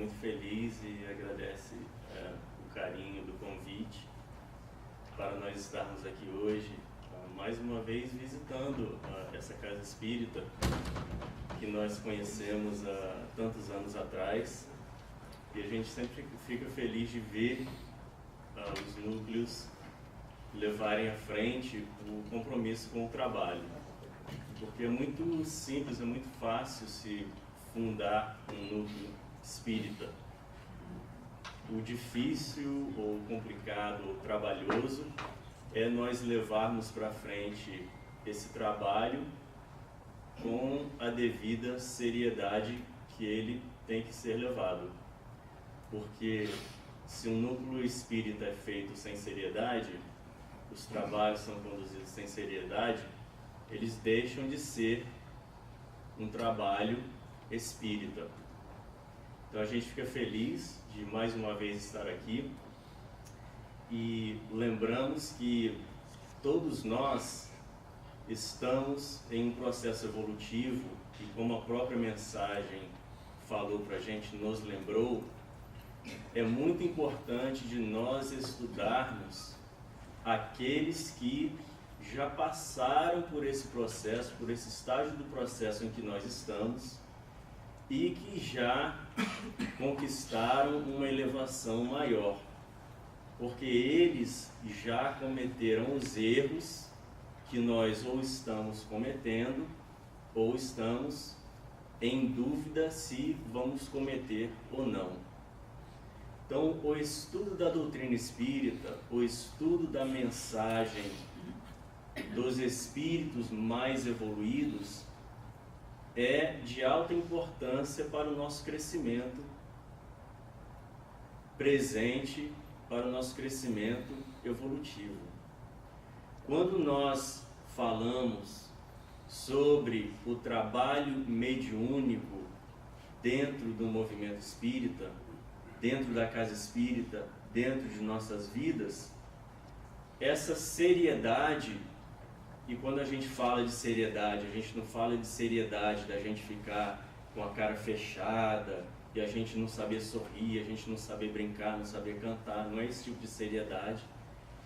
muito feliz e agradece o carinho do convite para nós estarmos aqui hoje, mais uma vez visitando essa casa espírita que nós conhecemos há tantos anos atrás, e a gente sempre fica feliz de ver os núcleos levarem à frente o compromisso com o trabalho, porque é muito simples, é muito fácil se fundar um núcleo espírita. O difícil ou complicado ou trabalhoso é nós levarmos para frente esse trabalho com a devida seriedade que ele tem que ser levado. Porque se um núcleo espírita é feito sem seriedade, os trabalhos são conduzidos sem seriedade, eles deixam de ser um trabalho espírita. Então a gente fica feliz de mais uma vez estar aqui e lembramos que todos nós estamos em um processo evolutivo e, como a própria mensagem falou para a gente, nos lembrou, é muito importante de nós estudarmos aqueles que já passaram por esse processo, por esse estágio do processo em que nós estamos e que já conquistaram uma elevação maior, porque eles já cometeram os erros que nós ou estamos cometendo ou estamos em dúvida se vamos cometer ou não. Então, o estudo da doutrina espírita, o estudo da mensagem dos espíritos mais evoluídos é de alta importância para o nosso crescimento presente, para o nosso crescimento evolutivo. Quando nós falamos sobre o trabalho mediúnico dentro do movimento espírita, dentro da casa espírita, dentro de nossas vidas, essa seriedade, e quando a gente fala de seriedade, a gente não fala de seriedade da gente ficar com a cara fechada e a gente não saber sorrir, a gente não saber brincar, não saber cantar, não é esse tipo de seriedade.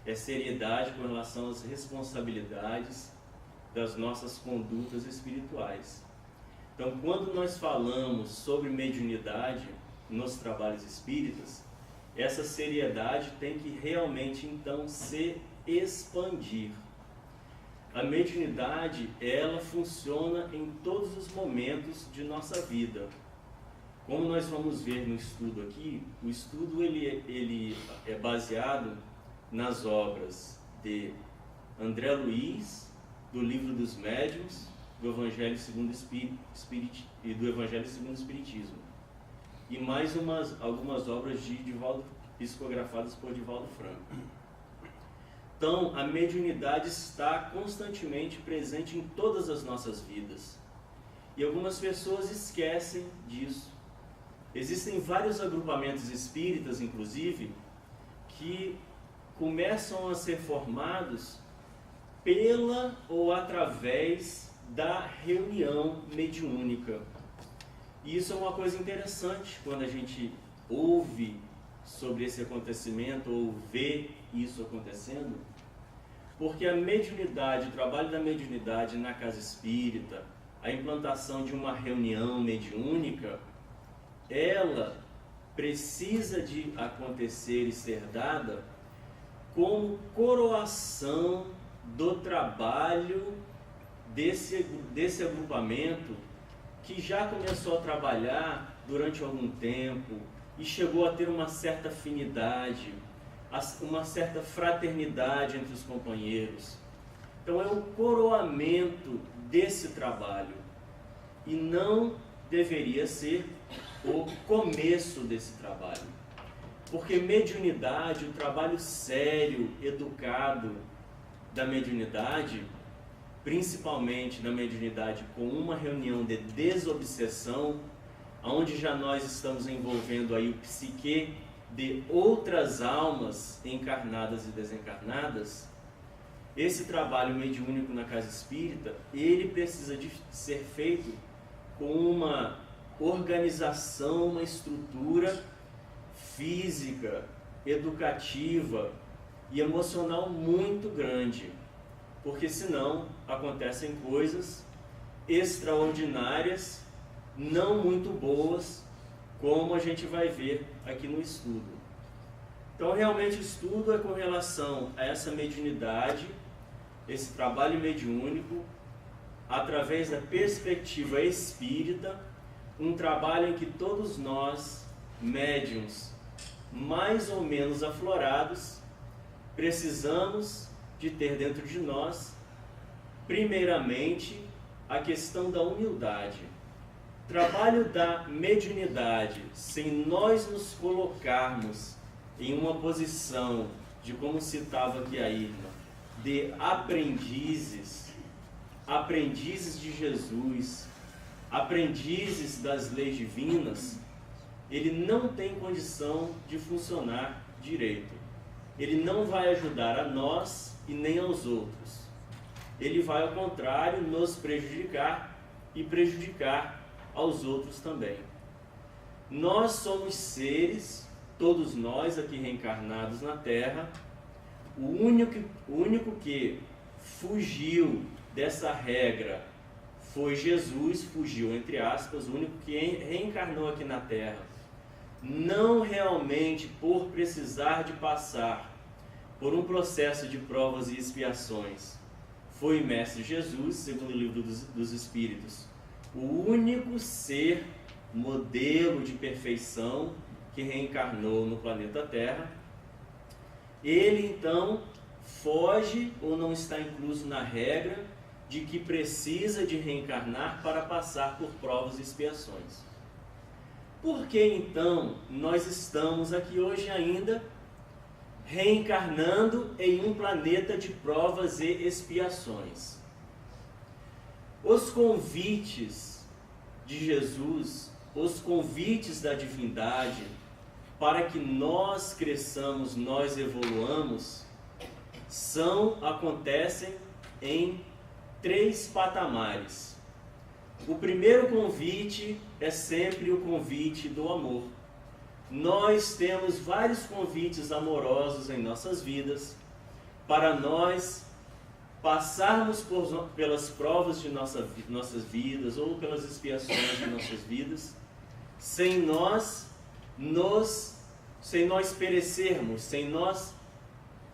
É seriedade com relação às responsabilidades das nossas condutas espirituais. Então, quando nós falamos sobre mediunidade nos trabalhos espíritas, essa seriedade tem que realmente, então, se expandir. A mediunidade, ela funciona em todos os momentos de nossa vida. Como nós vamos ver no estudo aqui, o estudo ele é baseado nas obras de André Luiz, do Livro dos Médiuns, do Evangelho segundo o e do Evangelho segundo o Espiritismo. E mais algumas obras psicografadas por Divaldo Franco. Então, a mediunidade está constantemente presente em todas as nossas vidas. E algumas pessoas esquecem disso. Existem vários agrupamentos espíritas, inclusive, que começam a ser formados pela ou através da reunião mediúnica. E isso é uma coisa interessante quando a gente ouve sobre esse acontecimento ou vê isso acontecendo, porque a mediunidade, o trabalho da mediunidade na casa espírita, a implantação de uma reunião mediúnica, ela precisa de acontecer e ser dada como coroação do trabalho desse agrupamento que já começou a trabalhar durante algum tempo e chegou a ter uma certa afinidade, uma certa fraternidade entre os companheiros. Então é o coroamento desse trabalho e não deveria ser o começo desse trabalho. Porque mediunidade, o trabalho sério, educado da mediunidade, principalmente da mediunidade com uma reunião de desobsessão, onde já nós estamos envolvendo aí o psique de outras almas encarnadas e desencarnadas, esse trabalho mediúnico na casa espírita, ele precisa de ser feito com uma organização, uma estrutura física, educativa e emocional muito grande, porque senão acontecem coisas extraordinárias, não muito boas, como a gente vai ver aqui no estudo. Então, realmente, o estudo é com relação a essa mediunidade, esse trabalho mediúnico, através da perspectiva espírita, um trabalho em que todos nós, médiuns, mais ou menos aflorados, precisamos de ter dentro de nós, primeiramente, a questão da humildade. Trabalho da mediunidade, sem nós nos colocarmos em uma posição de, como citava aqui a Irma, de aprendizes de Jesus, aprendizes das leis divinas, ele não tem condição de funcionar direito. Ele não vai ajudar a nós e nem aos outros. Ele vai, ao contrário, nos prejudicar e prejudicar aos outros também. Nós somos seres, todos nós aqui reencarnados na Terra, o único que fugiu dessa regra foi Jesus, fugiu entre aspas, o único que reencarnou aqui na Terra, não realmente por precisar de passar por um processo de provas e expiações, foi o Mestre Jesus, segundo o Livro dos Espíritos, o único ser, modelo de perfeição que reencarnou no planeta Terra. Ele então foge ou não está incluso na regra de que precisa de reencarnar para passar por provas e expiações. Por que então nós estamos aqui hoje ainda reencarnando em um planeta de provas e expiações? Os convites de Jesus, os convites da divindade para que nós cresçamos, nós evoluamos, acontecem em 3 patamares. O primeiro convite é sempre o convite do amor. Nós temos vários convites amorosos em nossas vidas para nós passarmos pelas provas de nossas vidas ou pelas expiações de nossas vidas, sem nós perecermos, sem nós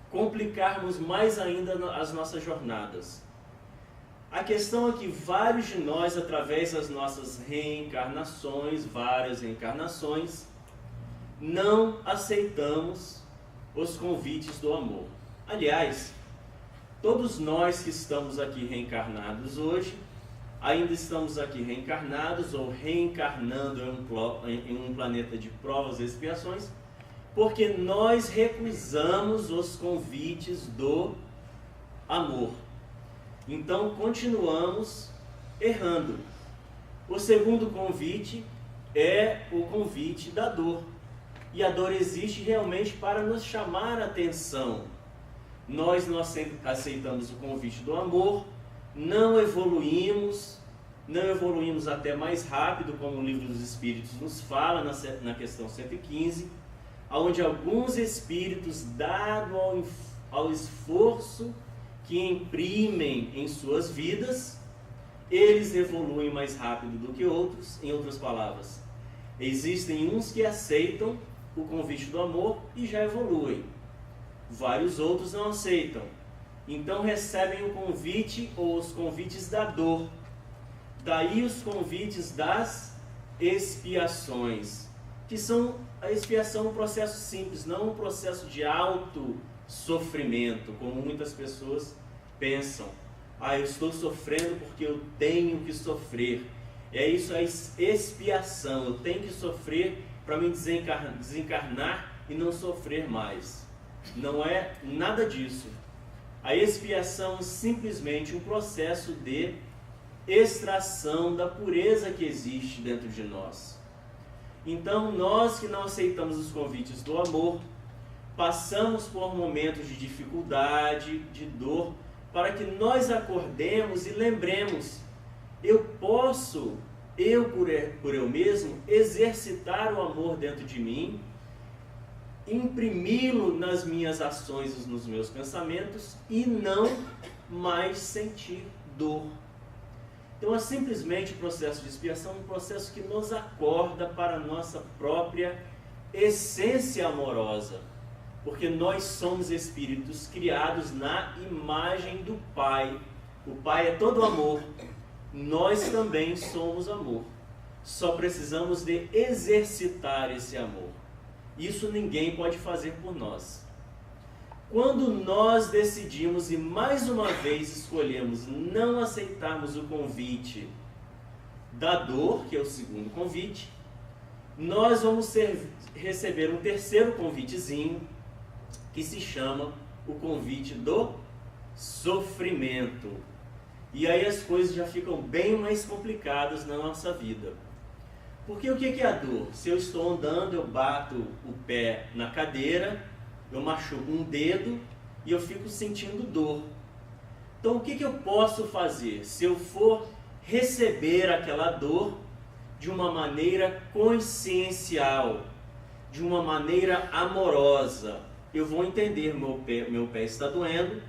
complicarmos mais ainda as nossas jornadas. A questão é que vários de nós, através das nossas reencarnações, várias reencarnações, não aceitamos os convites do amor. Aliás, todos nós que estamos aqui reencarnados hoje, ainda estamos aqui reencarnados ou reencarnando em um planeta de provas e expiações, porque nós recusamos os convites do amor. Então continuamos errando. O segundo convite é o convite da dor. E a dor existe realmente para nos chamar a atenção. Nós não aceitamos o convite do amor, não evoluímos até mais rápido, como o Livro dos Espíritos nos fala na questão 115, onde alguns espíritos, dado ao esforço que imprimem em suas vidas, eles evoluem mais rápido do que outros. Em outras palavras, existem uns que aceitam o convite do amor e já evoluem. Vários outros não aceitam. Então recebem o convite ou os convites da dor. Daí os convites das expiações, que são a expiação um processo simples, não um processo de alto sofrimento, como muitas pessoas pensam. Eu estou sofrendo porque eu tenho que sofrer. Isso é expiação, eu tenho que sofrer para me desencarnar e não sofrer mais. Não é nada disso. A expiação é simplesmente um processo de extração da pureza que existe dentro de nós. Então, nós que não aceitamos os convites do amor, passamos por momentos de dificuldade, de dor, para que nós acordemos e lembremos: eu posso por eu mesmo, exercitar o amor dentro de mim, imprimi-lo nas minhas ações, nos meus pensamentos, e não mais sentir dor. Então é simplesmente o processo de expiação, um processo que nos acorda para a nossa própria essência amorosa, porque nós somos espíritos criados na imagem do Pai. O Pai é todo amor, nós também somos amor. Só precisamos de exercitar esse amor. Isso ninguém pode fazer por nós. Quando nós decidimos e mais uma vez escolhemos não aceitarmos o convite da dor, que é o segundo convite, nós vamos receber um terceiro convitezinho, que se chama o convite do sofrimento. E aí as coisas já ficam bem mais complicadas na nossa vida. Porque o que é a dor? Se eu estou andando, eu bato o pé na cadeira, eu machuco um dedo e eu fico sentindo dor. Então o que eu posso fazer? Se eu for receber aquela dor de uma maneira consciencial, de uma maneira amorosa, eu vou entender, meu pé está doendo,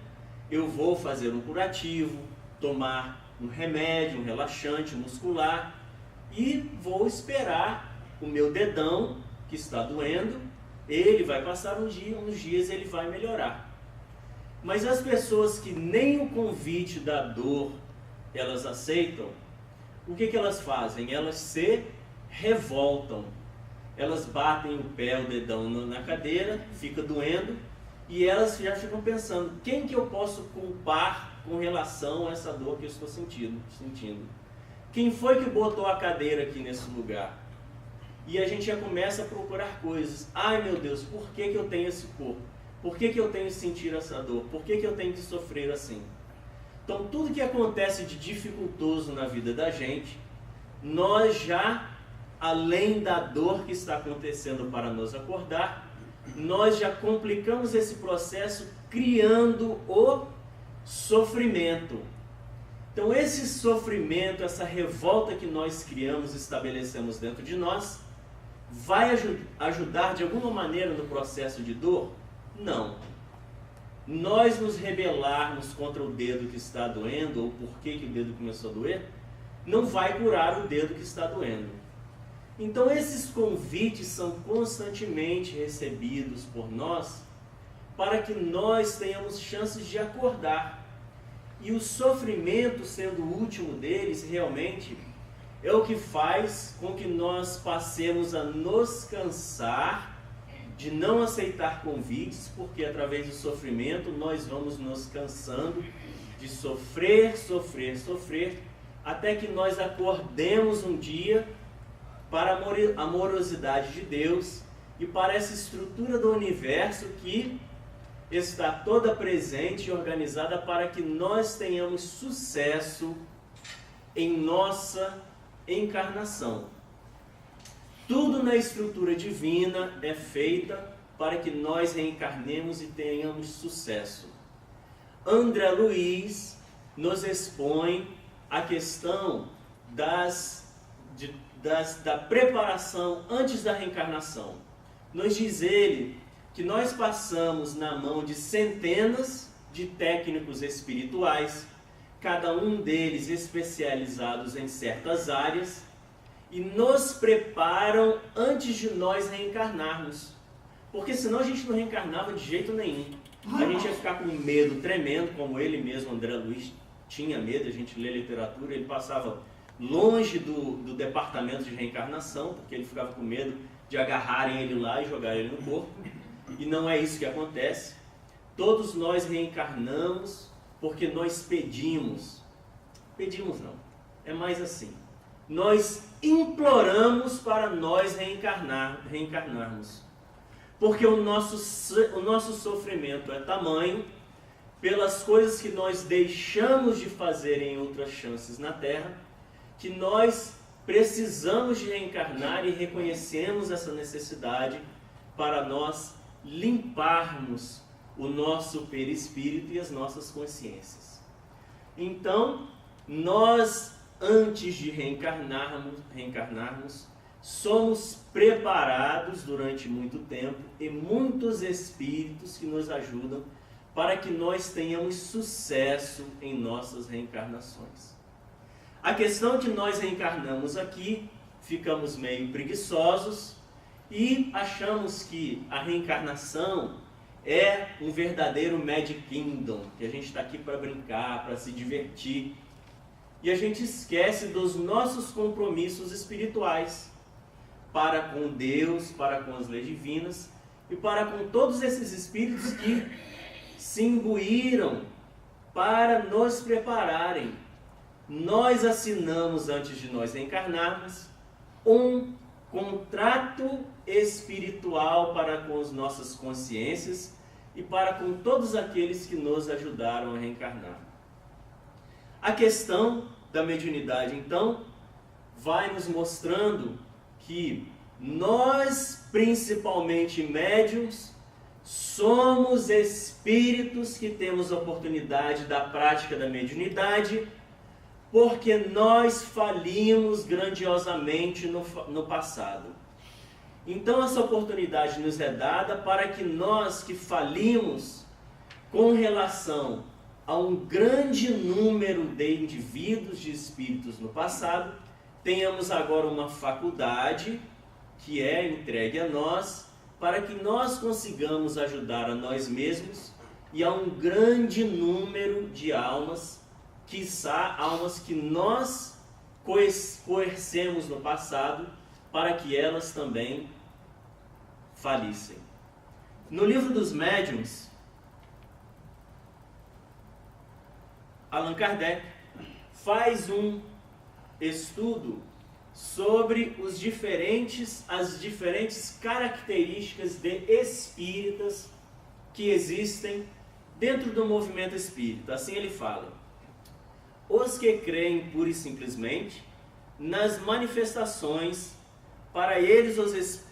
eu vou fazer um curativo, tomar um remédio, um relaxante muscular e vou esperar o meu dedão que está doendo, ele vai passar uns dias ele vai melhorar. Mas as pessoas que nem o convite da dor elas aceitam, o que elas fazem? Elas se revoltam, elas batem o pé, o dedão na cadeira, fica doendo, e elas já ficam pensando, quem que eu posso culpar com relação a essa dor que eu estou sentindo? Quem foi que botou a cadeira aqui nesse lugar? E a gente já começa a procurar coisas. Ai meu Deus, por que eu tenho esse corpo? Por que eu tenho que sentir essa dor? Por que eu tenho que sofrer assim? Então tudo que acontece de dificultoso na vida da gente, nós já, além da dor que está acontecendo para nos acordar, nós já complicamos esse processo criando o sofrimento. Então esse sofrimento, essa revolta que nós criamos, estabelecemos dentro de nós, vai ajudar de alguma maneira no processo de dor? Não. Nós nos rebelarmos contra o dedo que está doendo, ou por que o dedo começou a doer, não vai curar o dedo que está doendo. Então esses convites são constantemente recebidos por nós, para que nós tenhamos chances de acordar. E o sofrimento, sendo o último deles, realmente é o que faz com que nós passemos a nos cansar de não aceitar convites, porque através do sofrimento nós vamos nos cansando de sofrer, até que nós acordemos um dia para a amorosidade de Deus e para essa estrutura do universo que está toda presente e organizada para que nós tenhamos sucesso em nossa encarnação. Tudo na estrutura divina é feita para que nós reencarnemos e tenhamos sucesso. André Luiz nos expõe a questão da preparação antes da reencarnação. Nos diz ele que nós passamos na mão de centenas de técnicos espirituais, cada um deles especializados em certas áreas, e nos preparam antes de nós reencarnarmos. Porque senão a gente não reencarnava de jeito nenhum. A gente ia ficar com medo tremendo, como ele mesmo, André Luiz, tinha medo. A gente lê literatura, ele passava longe do departamento de reencarnação, porque ele ficava com medo de agarrarem ele lá e jogarem ele no corpo. E não é isso que acontece. Todos nós reencarnamos porque nós pedimos. Pedimos não, é mais assim. Nós imploramos para nós reencarnarmos. Porque o nosso sofrimento é tamanho, pelas coisas que nós deixamos de fazer em outras chances na Terra, que nós precisamos de reencarnar e reconhecemos essa necessidade para nós limparmos o nosso perispírito e as nossas consciências. Então, nós antes de reencarnarmos, somos preparados durante muito tempo e muitos espíritos que nos ajudam para que nós tenhamos sucesso em nossas reencarnações. A questão é que nós reencarnamos aqui, ficamos meio preguiçosos e achamos que a reencarnação é um verdadeiro Magic Kingdom, que a gente está aqui para brincar, para se divertir. E a gente esquece dos nossos compromissos espirituais para com Deus, para com as leis divinas e para com todos esses espíritos que se imbuíram para nos prepararem. Nós assinamos, antes de nós reencarnarmos, um contrato espiritual para com as nossas consciências e para com todos aqueles que nos ajudaram a reencarnar. A questão da mediunidade, então, vai nos mostrando que nós, principalmente médiuns, somos espíritos que temos a oportunidade da prática da mediunidade, porque nós falimos grandiosamente no passado. Então essa oportunidade nos é dada para que nós que falimos com relação a um grande número de indivíduos, de espíritos no passado, tenhamos agora uma faculdade que é entregue a nós, para que nós consigamos ajudar a nós mesmos e a um grande número de almas, quiçá almas que nós coercemos no passado, para que elas também falissem. No livro dos médiuns, Allan Kardec faz um estudo sobre as diferentes características de espíritas que existem dentro do movimento espírita. Assim ele fala: os que creem pura e simplesmente nas manifestações, para eles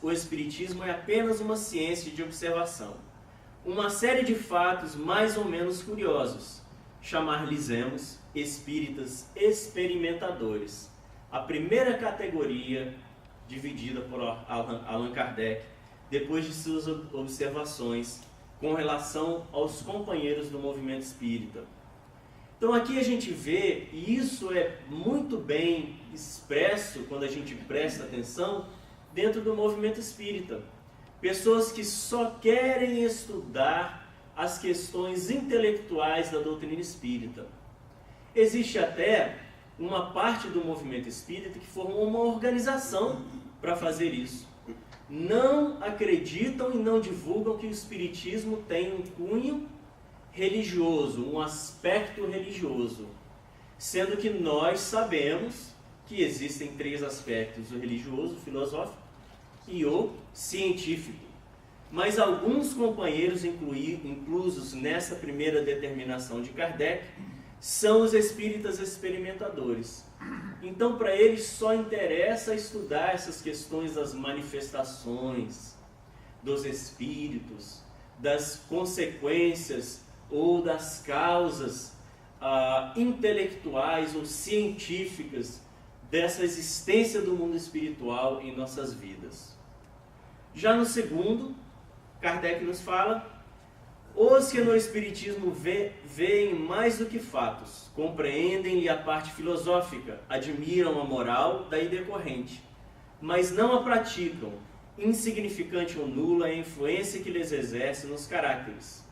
o espiritismo é apenas uma ciência de observação, uma série de fatos mais ou menos curiosos. Chamar-lhes-emos espíritas experimentadores, a primeira categoria dividida por Allan Kardec, depois de suas observações com relação aos companheiros do movimento espírita. Então aqui a gente vê, e isso é muito bem expresso quando a gente presta atenção, dentro do movimento espírita. Pessoas que só querem estudar as questões intelectuais da doutrina espírita. Existe até uma parte do movimento espírita que formou uma organização para fazer isso. Não acreditam e não divulgam que o espiritismo tem um cunho religioso, um aspecto religioso, sendo que nós sabemos que existem três aspectos: o religioso, o filosófico e o científico. Mas alguns companheiros inclusos nessa primeira determinação de Kardec são os espíritas experimentadores. Então, para eles só interessa estudar essas questões das manifestações dos espíritos, das consequências ou das causas intelectuais ou científicas dessa existência do mundo espiritual em nossas vidas. Já no segundo, Kardec nos fala: os que no espiritismo veem mais do que fatos, compreendem-lhe a parte filosófica, admiram a moral daí decorrente, mas não a praticam, insignificante ou nula é a influência que lhes exerce nos caráteres.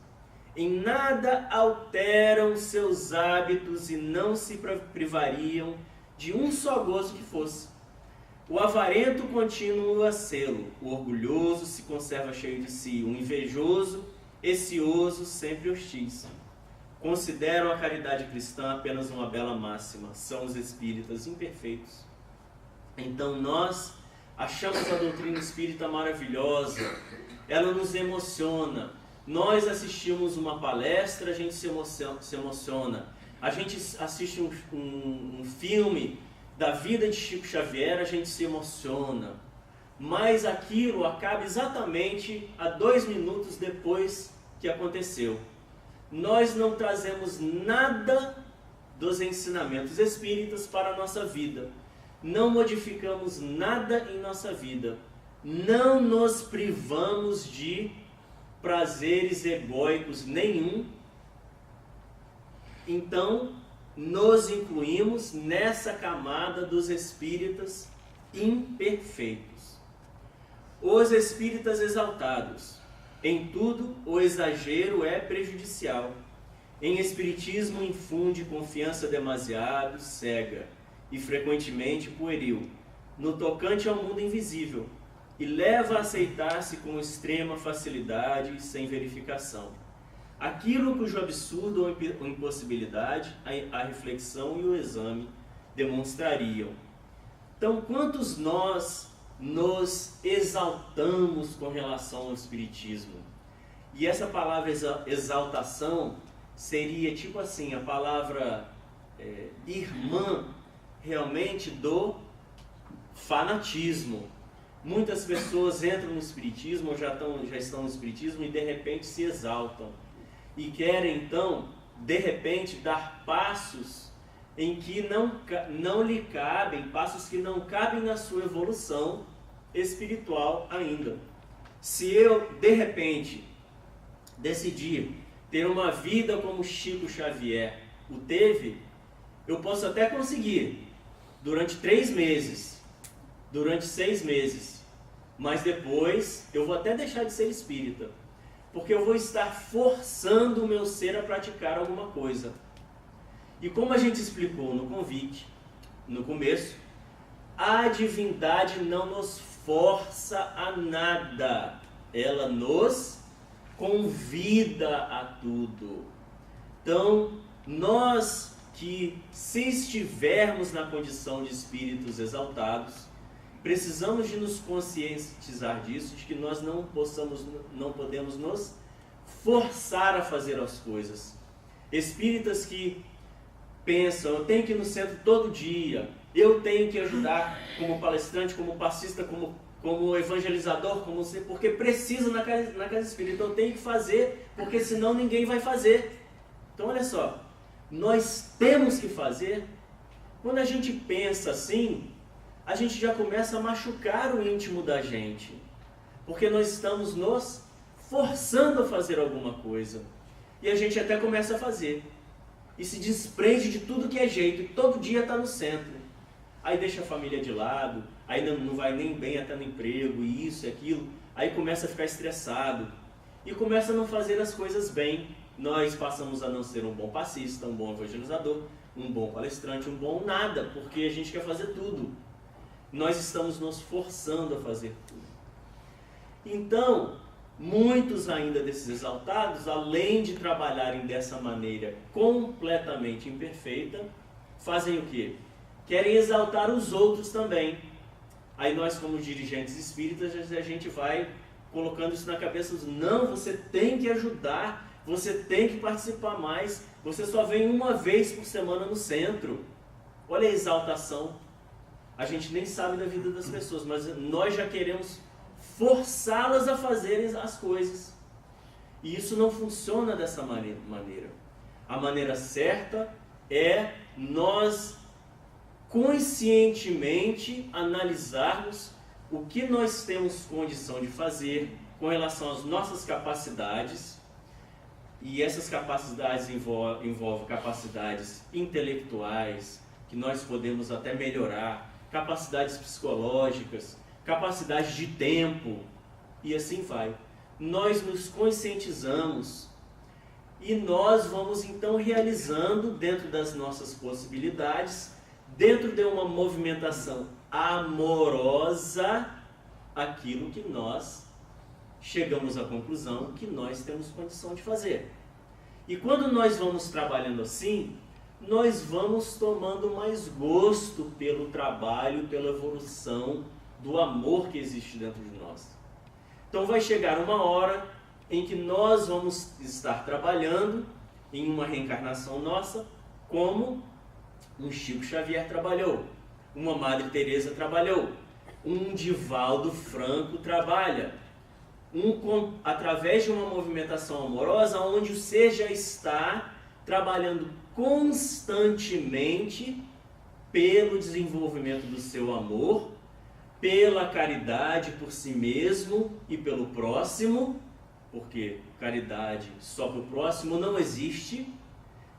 Em nada alteram seus hábitos e não se privariam de um só gozo que fosse. O avarento continua a sê-lo, o orgulhoso se conserva cheio de si, o invejoso, esse-oso, sempre hostis. Consideram a caridade cristã apenas uma bela máxima, são os espíritas imperfeitos. Então nós achamos a doutrina espírita maravilhosa, ela nos emociona. Nós assistimos uma palestra, a gente se emociona. A gente assiste um filme da vida de Chico Xavier, a gente se emociona. Mas aquilo acaba exatamente a 2 minutos depois que aconteceu. Nós não trazemos nada dos ensinamentos espíritas para a nossa vida. Não modificamos nada em nossa vida. Não nos privamos de prazeres egóicos nenhum. Então, nos incluímos nessa camada dos espíritas imperfeitos. Os espíritas exaltados. Em tudo, o exagero é prejudicial. Em espiritismo infunde confiança demasiado cega e frequentemente pueril no tocante ao mundo invisível e leva a aceitar-se com extrema facilidade e sem verificação aquilo cujo absurdo ou impossibilidade a reflexão e o exame demonstrariam. Então, quantos nós nos exaltamos com relação ao espiritismo? E essa palavra exaltação seria tipo assim, a palavra irmã realmente do fanatismo. Muitas pessoas entram no espiritismo ou já estão no espiritismo e de repente se exaltam e querem então de repente dar passos em que não lhe cabem, passos que não cabem na sua evolução espiritual ainda. Se eu de repente decidir ter uma vida como Chico Xavier o teve, eu posso até conseguir durante 3 meses, durante 6 meses, mas depois eu vou até deixar de ser espírita, porque eu vou estar forçando o meu ser a praticar alguma coisa. E como a gente explicou no convite, no começo, a divindade não nos força a nada, ela nos convida a tudo. Então, nós que, se estivermos na condição de espíritos exaltados, precisamos de nos conscientizar disso, de que nós não podemos nos forçar a fazer as coisas. Espíritas que pensam, eu tenho que ir no centro todo dia, eu tenho que ajudar como palestrante, como passista, como evangelizador, porque preciso na casa espírita, eu tenho que fazer, porque senão ninguém vai fazer. Então olha só, nós temos que fazer. Quando a gente pensa assim, a gente já começa a machucar o íntimo da gente, porque nós estamos nos forçando a fazer alguma coisa, e a gente até começa a fazer, e se desprende de tudo que é jeito, e todo dia está no centro, aí deixa a família de lado, aí não vai nem bem até no emprego, e isso e aquilo, aí começa a ficar estressado, e começa a não fazer as coisas bem. Nós passamos a não ser um bom passista, um bom evangelizador, um bom palestrante, um bom nada, porque a gente quer fazer tudo. Nós estamos nos forçando a fazer tudo. Então, muitos ainda desses exaltados, além de trabalharem dessa maneira completamente imperfeita, fazem o quê? Querem exaltar os outros também. Aí nós, como dirigentes espíritas, a gente vai colocando isso na cabeça, não, você tem que ajudar, você tem que participar mais, você só vem uma vez por semana no centro. Olha a exaltação. A gente nem sabe da vida das pessoas, mas nós já queremos forçá-las a fazerem as coisas. E isso não funciona dessa maneira. A maneira certa é nós conscientemente analisarmos o que nós temos condição de fazer com relação às nossas capacidades. E essas capacidades envolvem capacidades intelectuais, que nós podemos até melhorar, capacidades psicológicas, capacidade de tempo, e assim vai. Nós nos conscientizamos e nós vamos então realizando dentro das nossas possibilidades, dentro de uma movimentação amorosa, aquilo que nós chegamos à conclusão que nós temos condição de fazer. E quando nós vamos trabalhando assim, nós vamos tomando mais gosto pelo trabalho, pela evolução do amor que existe dentro de nós. Então vai chegar uma hora em que nós vamos estar trabalhando em uma reencarnação nossa, como um Chico Xavier trabalhou, uma Madre Teresa trabalhou, um Divaldo Franco trabalha, através de uma movimentação amorosa, onde o ser já está trabalhando constantemente pelo desenvolvimento do seu amor, pela caridade por si mesmo e pelo próximo, porque caridade só para o próximo não existe.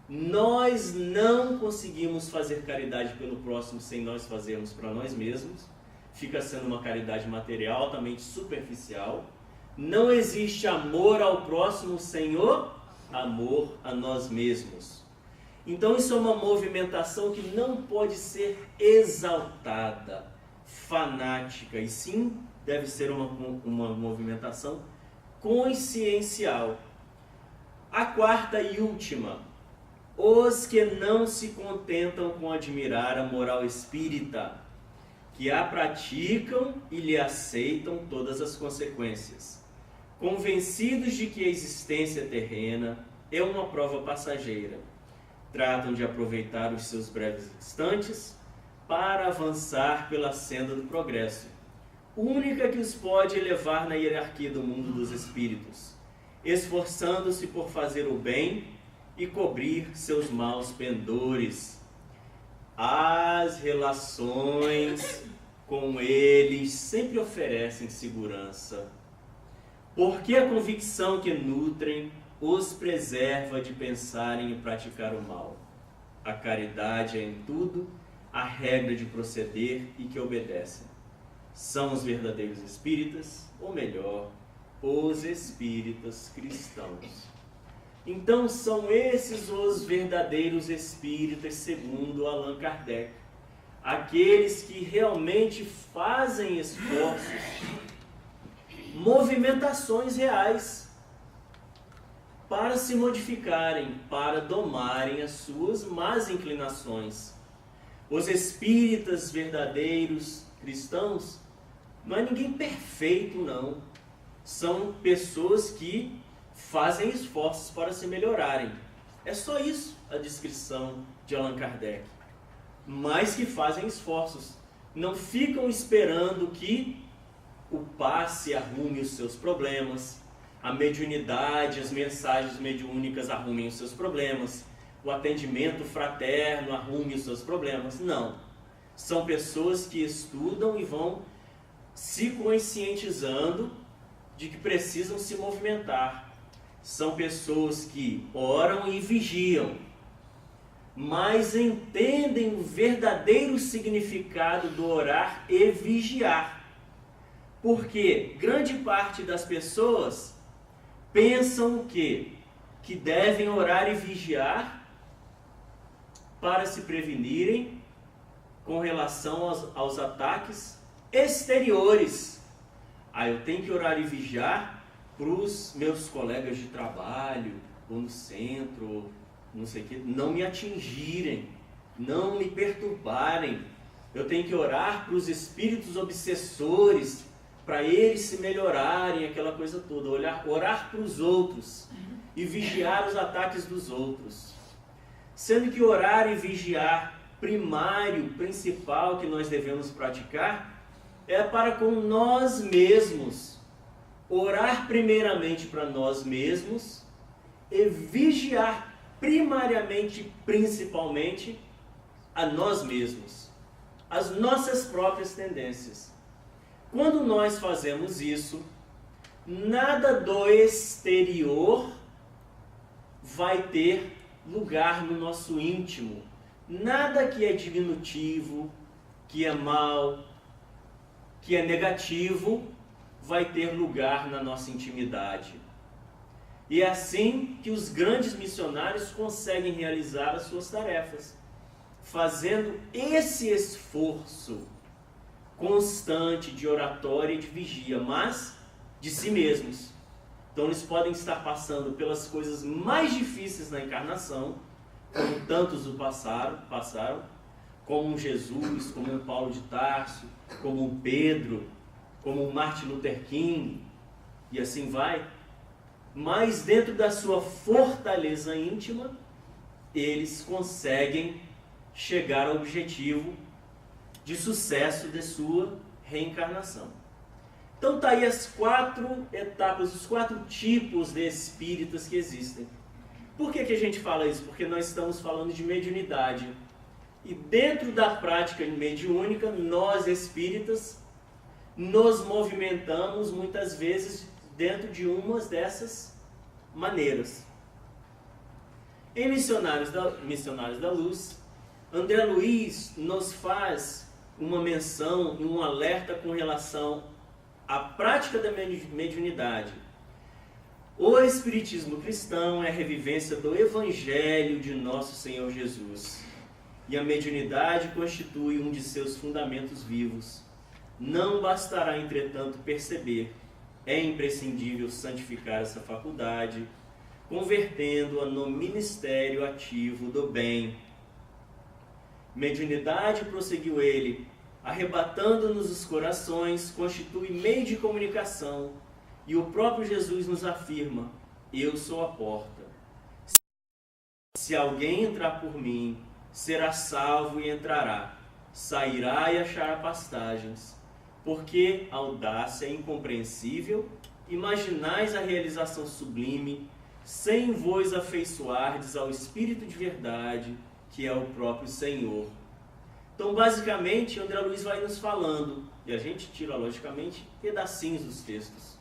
Nós não conseguimos fazer caridade pelo próximo sem nós fazermos para nós mesmos. Fica sendo uma caridade material altamente superficial. Não existe amor ao próximo sem o amor a nós mesmos. Então isso é uma movimentação que não pode ser exaltada, fanática, e sim deve ser uma movimentação consciencial. A quarta e última: os que não se contentam com admirar a moral espírita, que a praticam e lhe aceitam todas as consequências, convencidos de que a existência terrena é uma prova passageira, tratam de aproveitar os seus breves instantes para avançar pela senda do progresso, única que os pode elevar na hierarquia do mundo dos espíritos, esforçando-se por fazer o bem e cobrir seus maus pendores. As relações com eles sempre oferecem segurança, porque a convicção que nutrem os preserva de pensarem em praticar o mal. A caridade é em tudo a regra de proceder e que obedecem. São os verdadeiros espíritas, ou melhor, os espíritas cristãos. Então são esses os verdadeiros espíritas segundo Allan Kardec, aqueles que realmente fazem esforços, movimentações reais para se modificarem, para domarem as suas más inclinações. Os espíritas verdadeiros cristãos não é ninguém perfeito, não. São pessoas que fazem esforços para se melhorarem. É só isso a descrição de Allan Kardec. Mas que fazem esforços. Não ficam esperando que o passe arrume os seus problemas, a mediunidade, as mensagens mediúnicas arrumem os seus problemas, o atendimento fraterno arrume os seus problemas. Não. São pessoas que estudam e vão se conscientizando de que precisam se movimentar. São pessoas que oram e vigiam, mas entendem o verdadeiro significado do orar e vigiar. Porque grande parte das pessoas pensam o quê? Que devem orar e vigiar para se prevenirem com relação aos ataques exteriores. Eu tenho que orar e vigiar para os meus colegas de trabalho, ou no centro, não sei o que, não me atingirem, não me perturbarem. Eu tenho que orar para os espíritos obsessores, para eles se melhorarem, aquela coisa toda. Orar para os outros e vigiar os ataques dos outros. Sendo que orar e vigiar, primário, principal que nós devemos praticar, é para com nós mesmos. Orar primeiramente para nós mesmos e vigiar primariamente, principalmente, a nós mesmos, as nossas próprias tendências. Quando nós fazemos isso, nada do exterior vai ter lugar no nosso íntimo. Nada que é diminutivo, que é mal, que é negativo, vai ter lugar na nossa intimidade. E é assim que os grandes missionários conseguem realizar as suas tarefas, fazendo esse esforço constante de oratória e de vigia, mas de si mesmos. Então eles podem estar passando pelas coisas mais difíceis na encarnação, como tantos o passaram, como um Jesus, como um Paulo de Tarso, como um Pedro, como um Martin Luther King, e assim vai. Mas dentro da sua fortaleza íntima, eles conseguem chegar ao objetivo de sucesso de sua reencarnação. Então está aí as 4 etapas, os 4 tipos de espíritas que existem. Por que a gente fala isso? Porque nós estamos falando de mediunidade. E dentro da prática mediúnica, nós espíritas nos movimentamos muitas vezes dentro de umas dessas maneiras. Em Missionários da Luz, André Luiz nos faz uma menção e um alerta com relação à prática da mediunidade. O Espiritismo cristão é a revivência do Evangelho de Nosso Senhor Jesus. E a mediunidade constitui um de seus fundamentos vivos. Não bastará, entretanto, perceber. É imprescindível santificar essa faculdade, convertendo-a no ministério ativo do bem. Mediunidade, prosseguiu ele, arrebatando-nos os corações, constitui meio de comunicação, e o próprio Jesus nos afirma: eu sou a porta. Se alguém entrar por mim, será salvo e entrará, sairá e achará pastagens. Porque audácia é incompreensível, imaginais a realização sublime, sem vos afeiçoardes ao Espírito de verdade, que é o próprio Senhor. Então, basicamente, André Luiz vai nos falando, e a gente tira, logicamente, pedacinhos dos textos.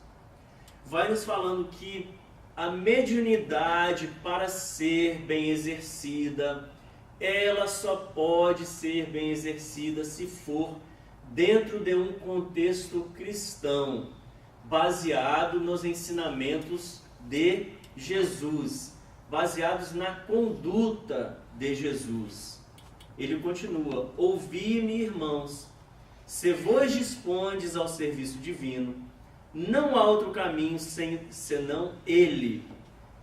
Vai nos falando que a mediunidade, para ser bem exercida, ela só pode ser bem exercida se for dentro de um contexto cristão, baseado nos ensinamentos de Jesus, baseados na conduta de Jesus. Ele continua: ouvi-me, irmãos, se vos dispondes ao serviço divino, não há outro caminho senão ele,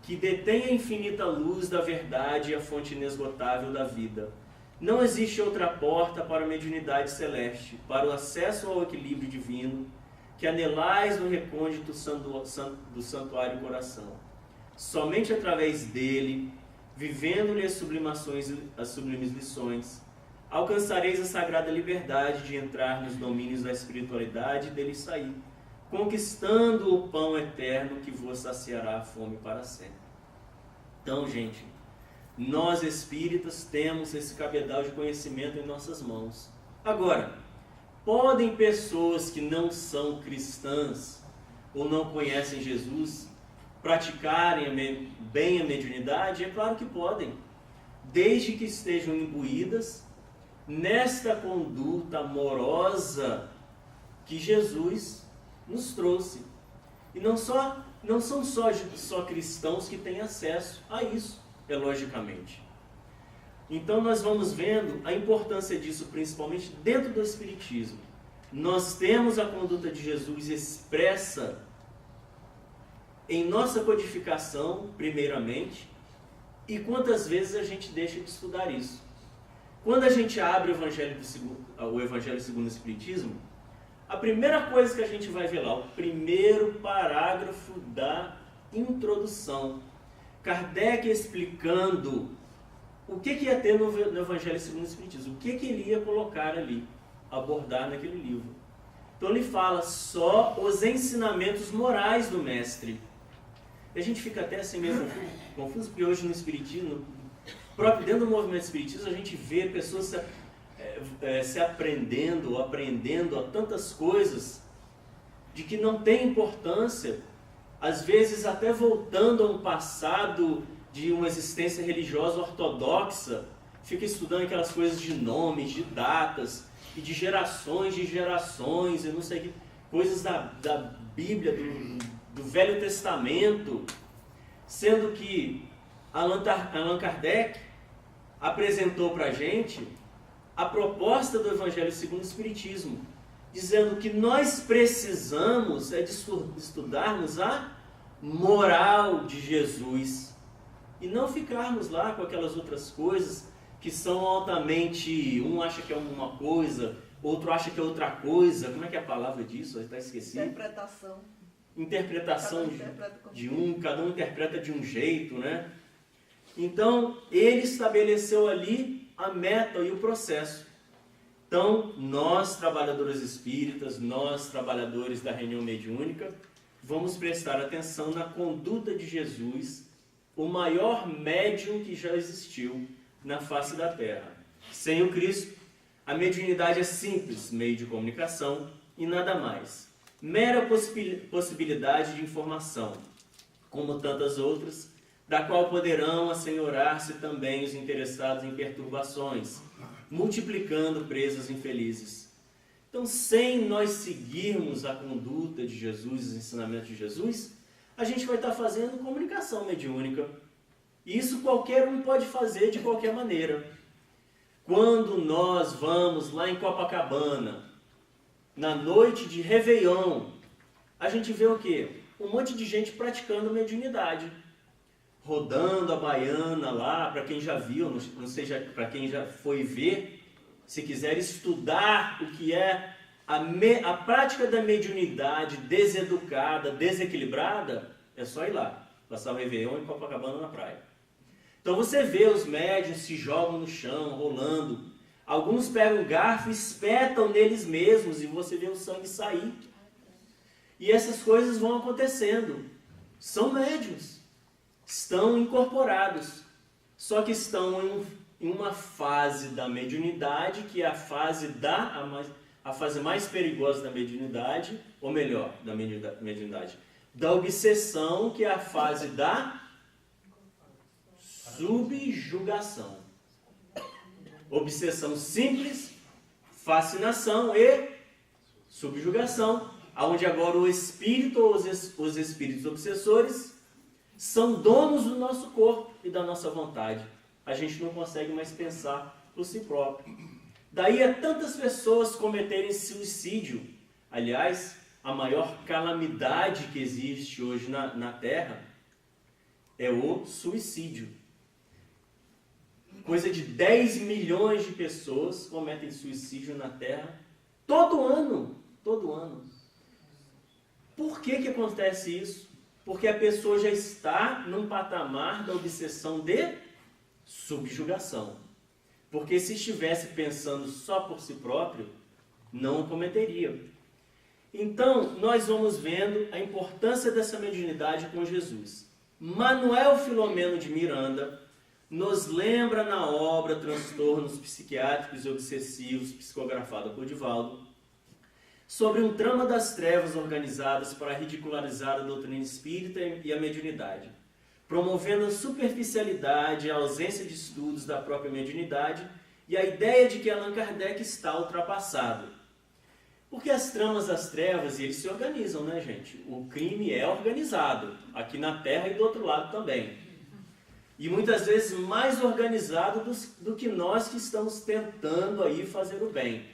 que detém a infinita luz da verdade e a fonte inesgotável da vida. Não existe outra porta para a mediunidade celeste, para o acesso ao equilíbrio divino, que anelais no recôndito do santuário coração. Somente através dele, vivendo-lhe as sublimes lições, alcançareis a sagrada liberdade de entrar nos domínios da espiritualidade e dele sair, conquistando o pão eterno que vos saciará a fome para sempre. Então, gente, nós espíritas temos esse cabedal de conhecimento em nossas mãos. Agora, podem pessoas que não são cristãs ou não conhecem Jesus praticarem bem a mediunidade? É claro que podem, desde que estejam imbuídas nesta conduta amorosa que Jesus nos trouxe. E não são só cristãos que têm acesso a isso, logicamente. Então nós vamos vendo a importância disso, principalmente dentro do Espiritismo. Nós temos a conduta de Jesus expressa em nossa codificação, primeiramente, e quantas vezes a gente deixa de estudar isso. Quando a gente abre o Evangelho segundo o Espiritismo, a primeira coisa que a gente vai ver lá, o primeiro parágrafo da introdução, Kardec explicando o que ia ter no Evangelho segundo o Espiritismo, o que ele ia colocar ali, abordar naquele livro. Então ele fala só os ensinamentos morais do Mestre. E a gente fica até assim mesmo confuso, porque hoje no Espiritismo, próprio dentro do movimento Espiritismo, a gente vê pessoas se aprendendo a tantas coisas de que não tem importância, às vezes até voltando a um passado de uma existência religiosa ortodoxa, fica estudando aquelas coisas de nomes, de datas, e de gerações, e não sei que, coisas da Bíblia, do Velho Testamento, sendo que Allan Kardec apresentou para a gente a proposta do Evangelho segundo o Espiritismo, dizendo que nós precisamos de estudarmos a moral de Jesus e não ficarmos lá com aquelas outras coisas que são altamente, um acha que é uma coisa, outro acha que é outra coisa. Como é que é a palavra disso? Está esquecido. Interpretação de um, cada um interpreta de um jeito, né? Então, ele estabeleceu ali a meta e o processo. Então, nós, trabalhadores espíritas, nós, trabalhadores da reunião mediúnica, vamos prestar atenção na conduta de Jesus o maior médium que já existiu na face da Terra. Sem o Cristo, a mediunidade é simples meio de comunicação e nada mais. Mera possibilidade de informação, como tantas outras, da qual poderão assenhorar-se também os interessados em perturbações, multiplicando presas infelizes. Então, sem nós seguirmos a conduta de Jesus, os ensinamentos de Jesus, a gente vai estar fazendo comunicação mediúnica. E isso qualquer um pode fazer de qualquer maneira. Quando nós vamos lá em Copacabana, na noite de Réveillon, a gente vê o quê? Um monte de gente praticando mediunidade. Rodando a baiana lá, para quem já viu, não seja para quem já foi ver, se quiser estudar o que é a prática da mediunidade deseducada, desequilibrada, é só ir lá, passar o Réveillon em Copacabana na praia. Então você vê os médiuns se jogam no chão, rolando. Alguns pegam o garfo e espetam neles mesmos e você vê o sangue sair. E essas coisas vão acontecendo. São médiuns. Estão incorporados. Só que estão em uma fase da mediunidade, que é a fase mais perigosa da mediunidade, ou melhor, da mediunidade, da obsessão, que é a fase da subjugação. Obsessão simples, fascinação e subjugação, onde agora o espírito ou os espíritos obsessores são donos do nosso corpo e da nossa vontade. A gente não consegue mais pensar por si próprio. Daí a tantas pessoas cometerem suicídio. Aliás, a maior calamidade que existe hoje na Terra é o suicídio. Coisa de 10 milhões de pessoas cometem suicídio na Terra todo ano. Todo ano. Por que acontece isso? Porque a pessoa já está num patamar da obsessão de subjugação. Porque se estivesse pensando só por si próprio, não o cometeria. Então, nós vamos vendo a importância dessa mediunidade com Jesus. Manuel Filomeno de Miranda nos lembra na obra Transtornos Psiquiátricos e Obsessivos, psicografada por Divaldo, sobre um trama das trevas organizadas para ridicularizar a doutrina espírita e a mediunidade, promovendo a superficialidade, a ausência de estudos da própria mediunidade e a ideia de que Allan Kardec está ultrapassado. Porque as tramas das trevas, eles se organizam, né, gente? O crime é organizado, aqui na Terra e do outro lado também. E muitas vezes mais organizado do que nós que estamos tentando aí fazer o bem.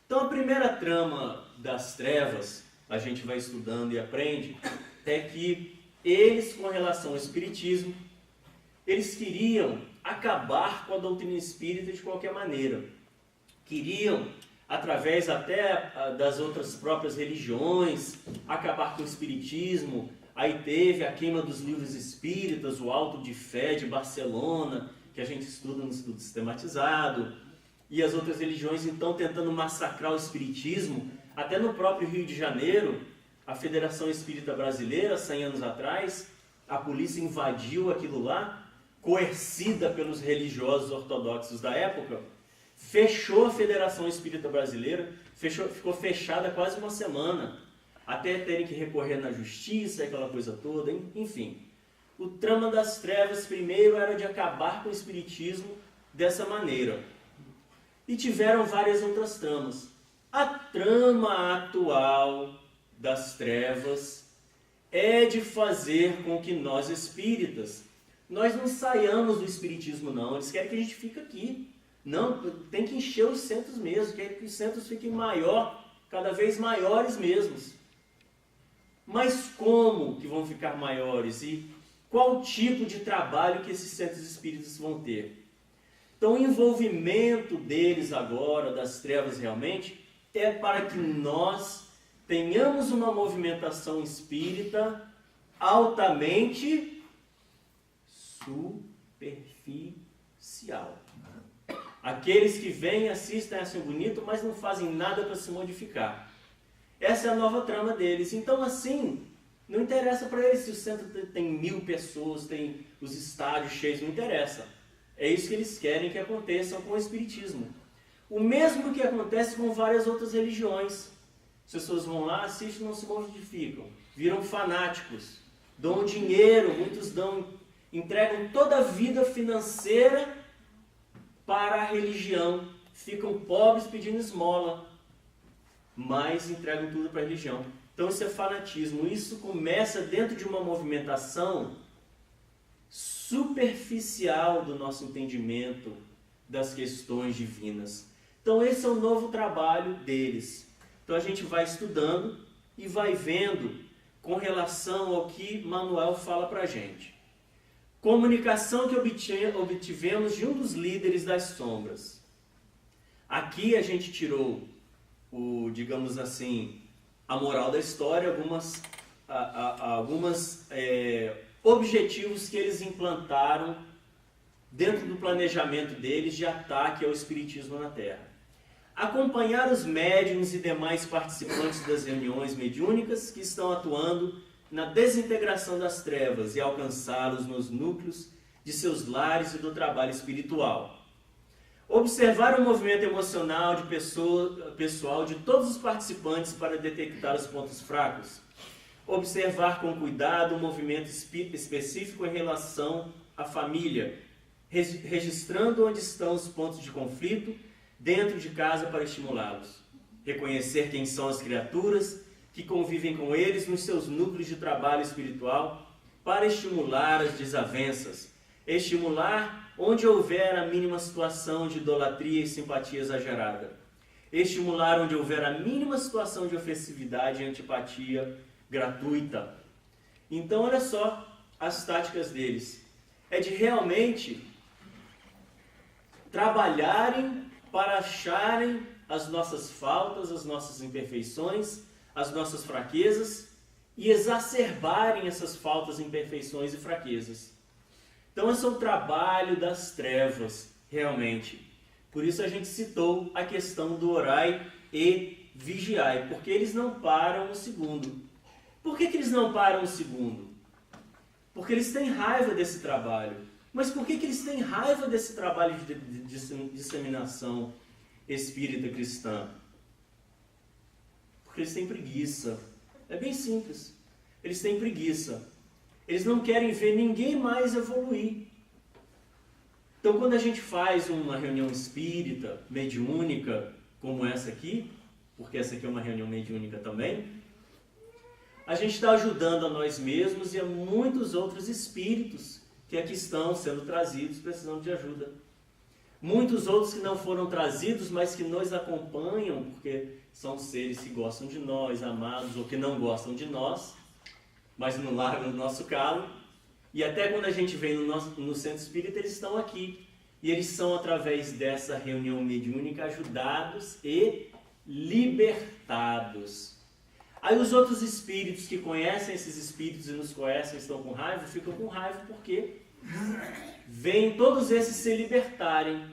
Então a primeira trama das trevas, a gente vai estudando e aprende, é que eles, com relação ao espiritismo, eles queriam acabar com a doutrina espírita de qualquer maneira. Queriam, através até das outras próprias religiões, acabar com o espiritismo. Aí teve a queima dos livros espíritas, o Auto de Fé de Barcelona, que a gente estuda no estudo sistematizado, e as outras religiões então tentando massacrar o espiritismo. Até no próprio Rio de Janeiro, a Federação Espírita Brasileira, 100 anos atrás, a polícia invadiu aquilo lá, coercida pelos religiosos ortodoxos da época, fechou a Federação Espírita Brasileira, ficou fechada quase uma semana, até terem que recorrer na justiça, aquela coisa toda, enfim. O trama das trevas primeiro era de acabar com o espiritismo dessa maneira. E tiveram várias outras tramas. A trama atual das trevas é de fazer com que nós espíritas, nós não saiamos do espiritismo não, eles querem que a gente fique aqui. Não, tem que encher os centros mesmo, querem que os centros fiquem cada vez maiores mesmos. Mas como que vão ficar maiores e qual tipo de trabalho que esses centros espíritas vão ter? Então o envolvimento deles agora, das trevas realmente, é para que nós tenhamos uma movimentação espírita altamente superficial. Aqueles que vêm, assistem, acham bonito, mas não fazem nada para se modificar. Essa é a nova trama deles. Então assim, Não interessa para eles se o centro tem 1000 pessoas, tem os estádios cheios, não interessa. É isso que eles querem que aconteça com o Espiritismo. O mesmo que acontece com várias outras religiões. As pessoas vão lá, assistem, não se modificam, viram fanáticos, dão dinheiro, muitos entregam toda a vida financeira para a religião, ficam pobres pedindo esmola, mas entregam tudo para a religião. Então isso é fanatismo. Isso começa dentro de uma movimentação superficial do nosso entendimento das questões divinas. Então esse é o novo trabalho deles. Então a gente vai estudando e vai vendo com relação ao que Manuel fala para a gente. Comunicação que obtivemos de um dos líderes das sombras. Aqui a gente tirou digamos assim, a moral da história, algumas objetivos que eles implantaram dentro do planejamento deles de ataque ao espiritismo na Terra. Acompanhar os médiuns e demais participantes das reuniões mediúnicas que estão atuando na desintegração das trevas e alcançá-los nos núcleos de seus lares e do trabalho espiritual. Observar o movimento emocional pessoal de todos os participantes para detectar os pontos fracos. Observar com cuidado o movimento específico em relação à família, registrando onde estão os pontos de conflito dentro de casa para estimulá-los. Reconhecer quem são as criaturas que convivem com eles nos seus núcleos de trabalho espiritual para estimular as desavenças. Estimular onde houver a mínima situação de idolatria e simpatia exagerada. Estimular onde houver a mínima situação de ofensividade e antipatia gratuita. Então, olha só as táticas deles. É de realmente trabalharem para acharem as nossas faltas, as nossas imperfeições, as nossas fraquezas e exacerbarem essas faltas, imperfeições e fraquezas. Então esse é o trabalho das trevas, realmente. Por isso a gente citou a questão do orai e vigiai, porque eles não param um segundo. Por que eles não param um segundo? Porque eles têm raiva desse trabalho. Mas por que eles têm raiva desse trabalho de disseminação espírita cristã? Porque eles têm preguiça. É bem simples. Eles têm preguiça. Eles não querem ver ninguém mais evoluir. Então, quando a gente faz uma reunião espírita, mediúnica, como essa aqui, porque essa aqui é uma reunião mediúnica também, a gente está ajudando a nós mesmos e a muitos outros espíritos que aqui estão sendo trazidos, precisando de ajuda. Muitos outros que não foram trazidos, mas que nos acompanham, porque são seres que gostam de nós, amados, ou que não gostam de nós, mas não largam o nosso calo. E até quando a gente vem no centro espírita, eles estão aqui. E eles são, através dessa reunião mediúnica, ajudados e libertados. Aí os outros espíritos que conhecem esses espíritos e nos conhecem e estão com raiva, ficam com raiva porque veem todos esses se libertarem.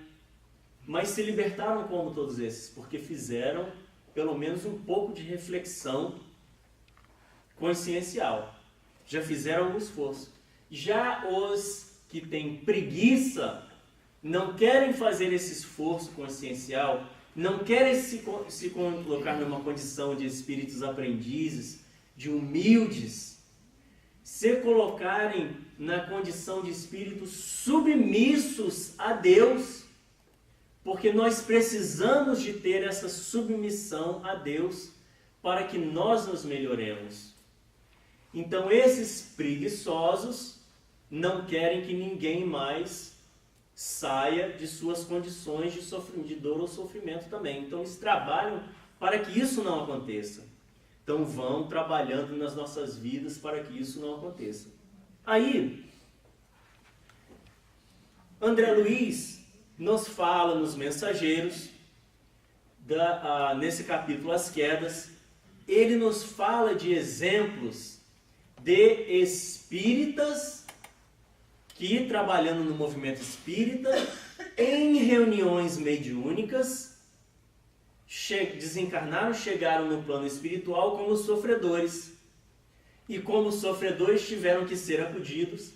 Mas se libertaram como todos esses? Porque fizeram pelo menos um pouco de reflexão consciencial. Já fizeram algum esforço. Já os que têm preguiça, não querem fazer esse esforço consciencial, não querem se colocar numa condição de espíritos aprendizes, de humildes, se colocarem na condição de espíritos submissos a Deus, porque nós precisamos de ter essa submissão a Deus para que nós nos melhoremos. Então esses preguiçosos não querem que ninguém mais saia de suas condições de dor ou sofrimento também. Então eles trabalham para que isso não aconteça. Então vão trabalhando nas nossas vidas para que isso não aconteça. Aí, André Luiz nos fala nos Mensageiros, nesse capítulo As Quedas, ele nos fala de exemplos de espíritas que, trabalhando no movimento espírita, em reuniões mediúnicas, desencarnaram, chegaram no plano espiritual como sofredores. e como os sofredores tiveram que ser acudidos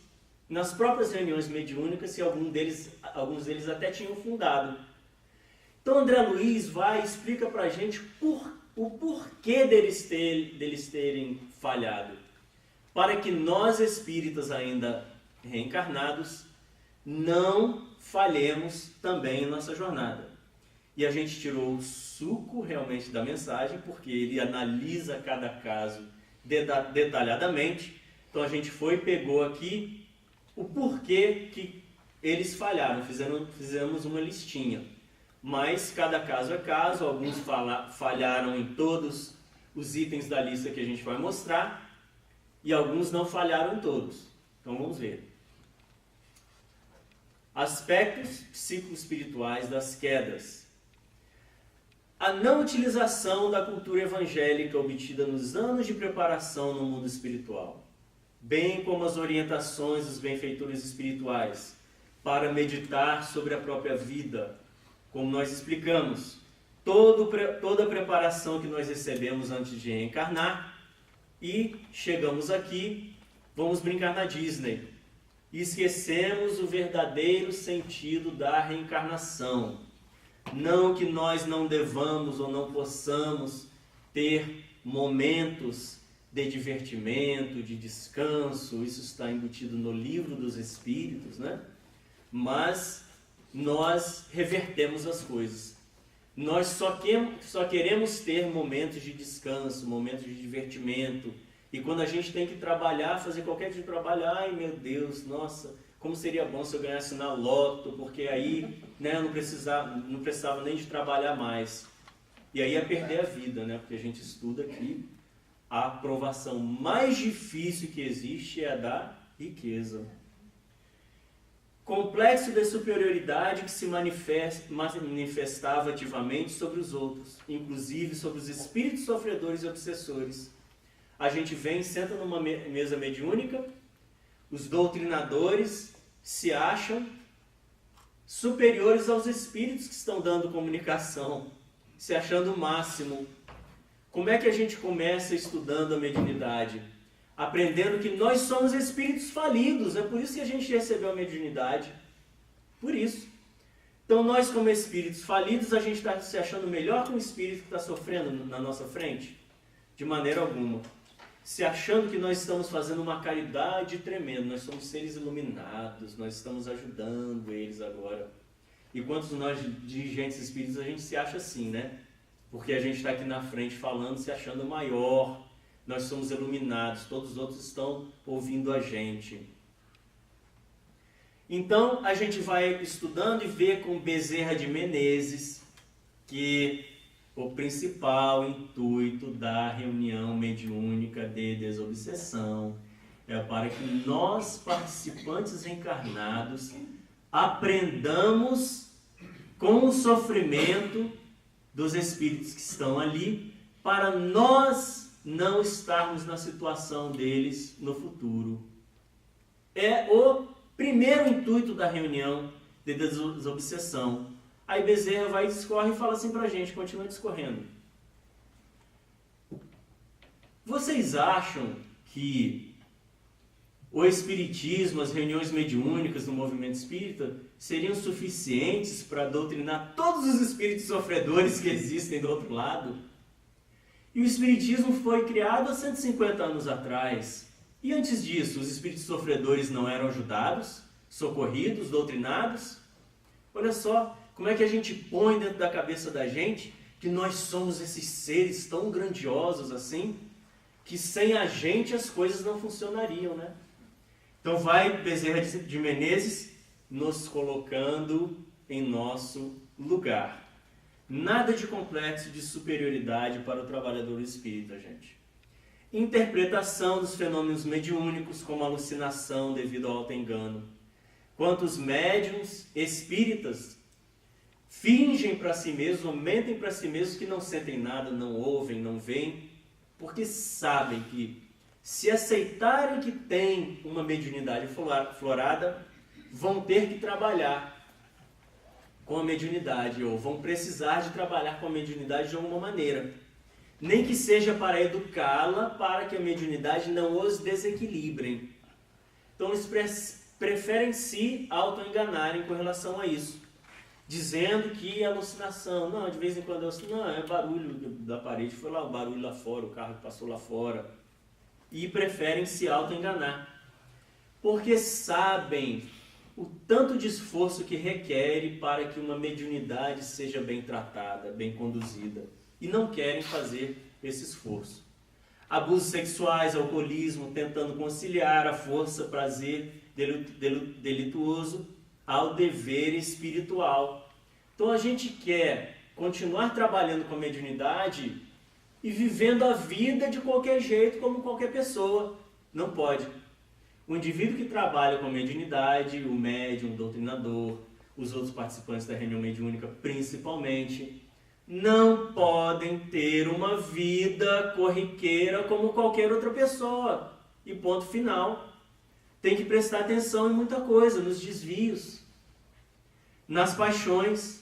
nas próprias reuniões mediúnicas, que alguns deles até tinham fundado. Então André Luiz vai e explica para a gente o porquê deles terem falhado, para que nós espíritas ainda reencarnados não falhemos também em nossa jornada. E a gente tirou o suco realmente da mensagem, porque ele analisa cada caso detalhadamente. Então a gente pegou aqui o porquê que eles falharam, fizemos uma listinha. Mas cada caso é caso, alguns falharam em todos os itens da lista que a gente vai mostrar, e alguns não falharam em todos. Então vamos ver. Aspectos psicoespirituais das quedas. A não utilização da cultura evangélica obtida nos anos de preparação no mundo espiritual, bem como as orientações dos benfeitores espirituais para meditar sobre a própria vida. Como nós explicamos, toda a preparação que nós recebemos antes de reencarnar, e chegamos aqui, vamos brincar na Disney, e esquecemos o verdadeiro sentido da reencarnação. Não que nós não devamos ou não possamos ter momentos de divertimento, de descanso, isso está embutido no Livro dos Espíritos, né? Mas nós revertemos as coisas. Nós só queremos ter momentos de descanso, momentos de divertimento. E quando a gente tem que trabalhar, fazer qualquer tipo de trabalho, ai meu Deus, nossa, como seria bom se eu ganhasse na loto, porque aí, né, eu não precisava nem de trabalhar mais. E aí ia perder a vida, né? Porque a gente estuda que a aprovação mais difícil que existe é a da riqueza. Complexo de superioridade que se manifestava ativamente sobre os outros, inclusive sobre os espíritos sofredores e obsessores. A gente vem, senta numa mesa mediúnica, os doutrinadores se acham superiores aos espíritos que estão dando comunicação, se achando o máximo. Como é que a gente começa estudando a mediunidade? Aprendendo que nós somos espíritos falidos, é por isso que a gente recebeu a mediunidade. Por isso. Então nós, como espíritos falidos, a gente está se achando melhor que um espírito que está sofrendo na nossa frente? De maneira alguma. Se achando que nós estamos fazendo uma caridade tremenda, nós somos seres iluminados, nós estamos ajudando eles agora. E quantos nós, dirigentes espíritos, a gente se acha assim, né? Porque a gente está aqui na frente falando, se achando maior. Nós somos iluminados, todos os outros estão ouvindo a gente. Então, a gente vai estudando e vê com Bezerra de Menezes que o principal intuito da reunião mediúnica de desobsessão é para que nós, participantes encarnados, aprendamos com o sofrimento dos espíritos que estão ali, para nós não estarmos na situação deles no futuro. É o primeiro intuito da reunião de desobsessão. Aí Bezerra vai e discorre e fala assim pra gente, continua discorrendo. Vocês acham que o espiritismo, as reuniões mediúnicas do movimento espírita seriam suficientes para doutrinar todos os espíritos sofredores que existem do outro lado? E o espiritismo foi criado há 150 anos atrás. E antes disso, os espíritos sofredores não eram ajudados, socorridos, doutrinados? Olha só, como é que a gente põe dentro da cabeça da gente que nós somos esses seres tão grandiosos assim, que sem a gente as coisas não funcionariam, né? Então vai Bezerra de Menezes nos colocando em nosso lugar. Nada de complexo de superioridade para o trabalhador espírita, gente. Interpretação dos fenômenos mediúnicos como alucinação devido ao auto-engano. Quantos médiuns espíritas fingem para si mesmos, ou mentem para si mesmos que não sentem nada, não ouvem, não veem, porque sabem que se aceitarem que tem uma mediunidade florada, vão ter que trabalhar com a mediunidade, ou vão precisar de trabalhar com a mediunidade de alguma maneira. nem que seja para educá-la, para que a mediunidade não os desequilibrem. Então eles preferem se auto-enganarem com relação a isso, dizendo que é alucinação. Não, de vez em quando não, é barulho da parede, foi lá o barulho lá fora, o carro que passou lá fora. E preferem se auto-enganar, porque sabem o tanto de esforço que requer para que uma mediunidade seja bem tratada, bem conduzida, e não querem fazer esse esforço. Abusos sexuais, alcoolismo, tentando conciliar a força, prazer delituoso ao dever espiritual. Então a gente quer continuar trabalhando com a mediunidade e vivendo a vida de qualquer jeito, como qualquer pessoa. Não pode. O indivíduo que trabalha com a mediunidade, o médium, o doutrinador, os outros participantes da reunião mediúnica principalmente, não podem ter uma vida corriqueira como qualquer outra pessoa. E ponto final. Tem que prestar atenção em muita coisa, nos desvios, nas paixões.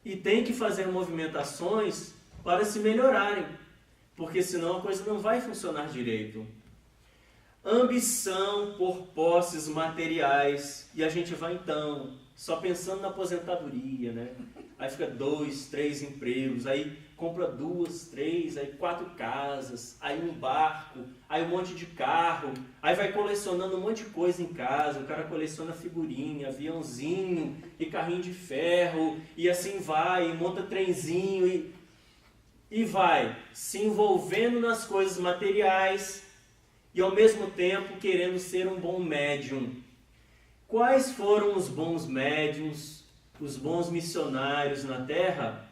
E tem que fazer movimentações para se melhorarem, porque senão a coisa não vai funcionar direito. Ambição por posses materiais, e a gente vai então só pensando na aposentadoria, né? Aí fica 2, 3 empregos, aí compra 2, 3, aí 4 casas, aí um barco, aí um monte de carro, aí vai colecionando um monte de coisa em casa, o cara coleciona figurinha, aviãozinho e carrinho de ferro, e assim vai, e monta trenzinho, e vai se envolvendo nas coisas materiais e ao mesmo tempo querendo ser um bom médium. Quais foram os bons médiums, os bons missionários na Terra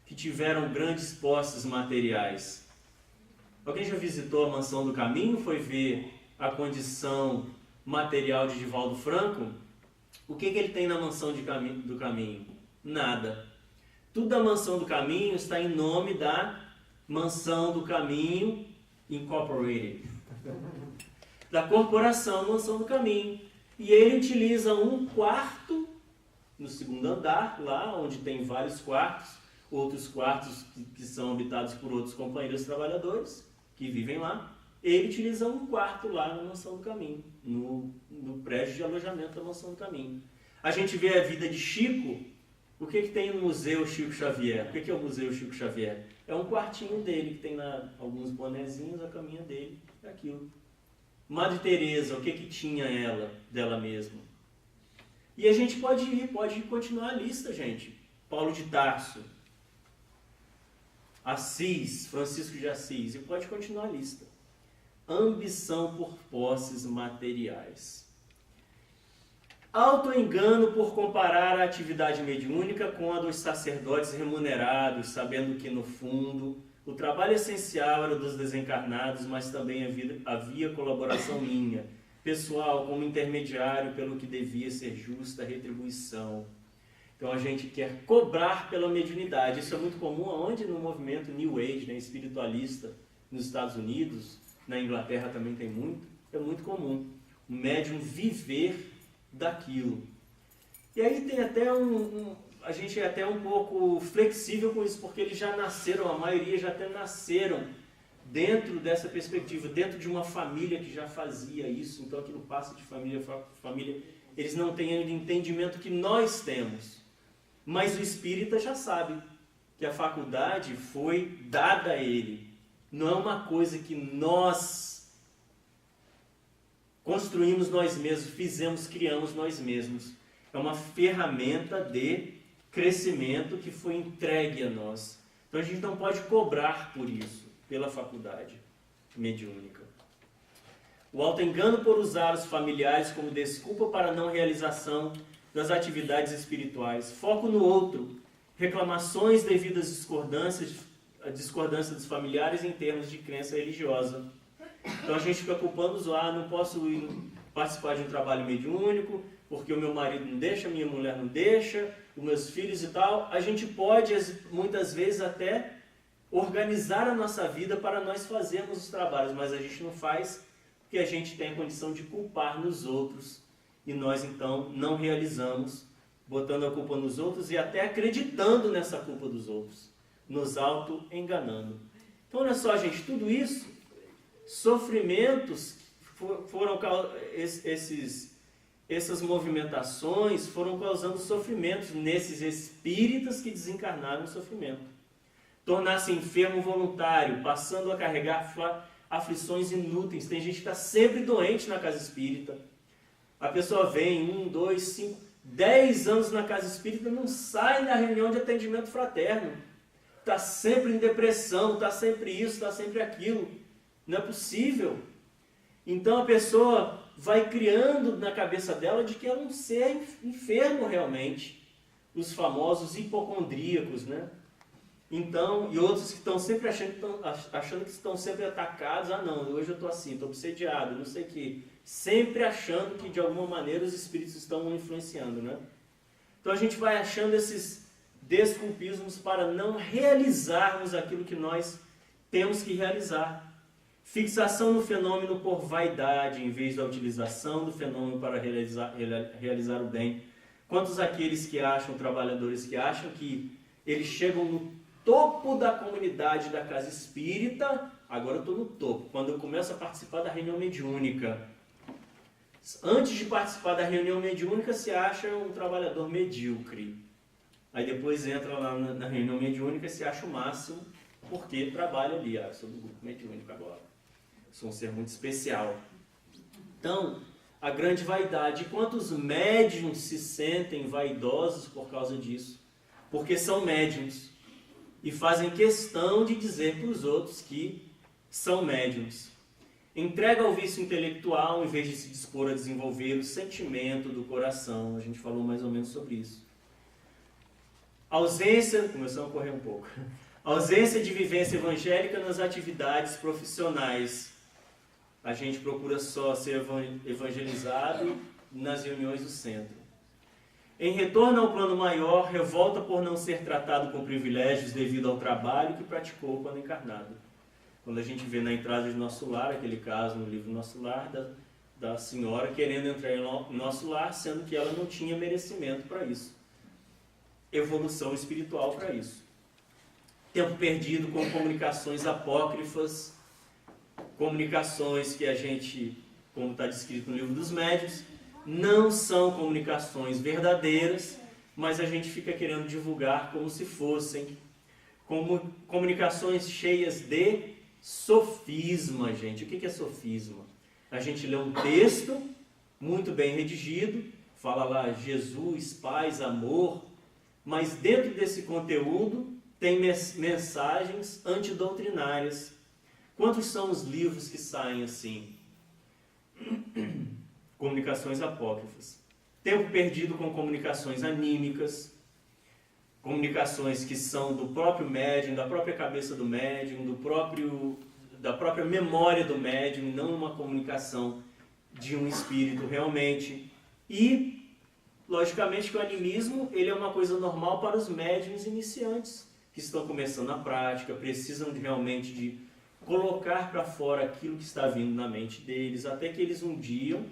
que tiveram grandes posses materiais? Alguém já visitou a Mansão do Caminho? Foi ver a condição material de Divaldo Franco? O que ele tem na Mansão do Caminho? Nada. Tudo da Mansão do Caminho está em nome da Mansão do Caminho Incorporated, da corporação Mansão do Caminho. E ele utiliza um quarto no segundo andar, lá onde tem vários quartos, outros quartos que são habitados por outros companheiros trabalhadores que vivem lá. Ele utiliza um quarto lá na Mansão do Caminho, no prédio de alojamento da Mansão do Caminho. A gente vê a vida de Chico. O que tem no Museu Chico Xavier? O que é o Museu Chico Xavier? É um quartinho dele, que tem lá alguns bonezinhos, a caminha dele, é aquilo. Madre Teresa, o que tinha ela, dela mesma? E a gente pode continuar a lista, gente. Paulo de Tarso, Assis, Francisco de Assis, e pode continuar a lista. Ambição por posses materiais. Autoengano por comparar a atividade mediúnica com a dos sacerdotes remunerados, sabendo que, no fundo, o trabalho essencial era dos desencarnados, mas também havia colaboração minha, pessoal, como intermediário pelo que devia ser justa retribuição. Então a gente quer cobrar pela mediunidade. Isso é muito comum aonde? No movimento New Age, né, espiritualista, nos Estados Unidos, na Inglaterra também tem muito. É muito comum o médium viver daquilo. E aí tem até a gente é até um pouco flexível com isso, porque eles já nasceram, a maioria já até nasceram dentro dessa perspectiva, dentro de uma família que já fazia isso. Então aquilo passa de família para família. Eles não têm ainda o entendimento que nós temos. Mas o espírita já sabe que a faculdade foi dada a ele. Não é uma coisa que nós construímos nós mesmos, fizemos, criamos nós mesmos. É uma ferramenta de crescimento que foi entregue a nós. Então a gente não pode cobrar por isso, pela faculdade mediúnica. O autoengano por usar os familiares como desculpa para a não realização das atividades espirituais. Foco no outro. Reclamações devido às discordância dos familiares em termos de crença religiosa. Então a gente fica culpando os não posso participar de um trabalho mediúnico, porque o meu marido não deixa, minha mulher não deixa, os meus filhos e tal. A gente pode, muitas vezes, até organizar a nossa vida para nós fazermos os trabalhos, mas a gente não faz porque a gente tem a condição de culpar nos outros e nós, então, não realizamos, botando a culpa nos outros e até acreditando nessa culpa dos outros. nos auto-enganando. Então, olha só, gente, tudo isso, sofrimentos foram essas movimentações foram causando sofrimentos nesses espíritas que desencarnaram no sofrimento. Tornar-se enfermo voluntário, passando a carregar aflições inúteis. Tem gente que está sempre doente na casa espírita. A pessoa vem 1, 2, 5, 10 anos na casa espírita, não sai da reunião de atendimento fraterno. Está sempre em depressão, está sempre isso, está sempre aquilo. Não é possível. Então a pessoa vai criando na cabeça dela de que é um ser enfermo realmente. Os famosos hipocondríacos, né? Então, e outros que estão sempre achando que estão sempre atacados. Ah não, hoje eu estou assim, estou obsediado, não sei o quê. Sempre achando que de alguma maneira os espíritos estão influenciando, né? Então a gente vai achando esses desculpismos para não realizarmos aquilo que nós temos que realizar. Fixação no fenômeno por vaidade, em vez da utilização do fenômeno para realizar o bem. Quantos aqueles que acham, trabalhadores que acham que eles chegam no topo da comunidade da casa espírita, agora eu estou no topo. Quando eu começo a participar da reunião mediúnica, antes de participar da reunião mediúnica se acha um trabalhador medíocre. Aí depois entra lá na reunião mediúnica e se acha o máximo, porque trabalha ali. Ah, sou do grupo mediúnico agora. Sou um ser muito especial. Então, a grande vaidade. E quantos médiuns se sentem vaidosos por causa disso? Porque são médiuns. E fazem questão de dizer para os outros que são médiuns. Entrega ao vício intelectual, em vez de se dispor a desenvolver o sentimento do coração. A gente falou mais ou menos sobre isso. Ausência, começamos a correr um pouco. Ausência de vivência evangélica nas atividades profissionais. A gente procura só ser evangelizado nas reuniões do centro. Em retorno ao plano maior, revolta por não ser tratado com privilégios devido ao trabalho que praticou quando encarnado. Quando a gente vê na entrada de Nosso Lar, aquele caso no livro Nosso Lar, da senhora querendo entrar em Nosso Lar, sendo que ela não tinha merecimento para isso. Evolução espiritual para isso. Tempo perdido com comunicações apócrifas, comunicações que a gente, como está descrito no livro dos médiuns, não são comunicações verdadeiras, mas a gente fica querendo divulgar como se fossem como comunicações cheias de sofisma, gente. O que é sofisma? A gente lê um texto muito bem redigido, fala lá Jesus, paz, amor, mas dentro desse conteúdo tem mensagens antidoutrinárias. Quantos são os livros que saem assim? Comunicações apócrifas. Tempo perdido com comunicações anímicas, comunicações que são do próprio médium, da própria cabeça do médium, da própria memória do médium, não uma comunicação de um espírito realmente. E, logicamente, que o animismo ele é uma coisa normal para os médiuns iniciantes, que estão começando a prática, precisam realmente de colocar para fora aquilo que está vindo na mente deles, até que eles um dia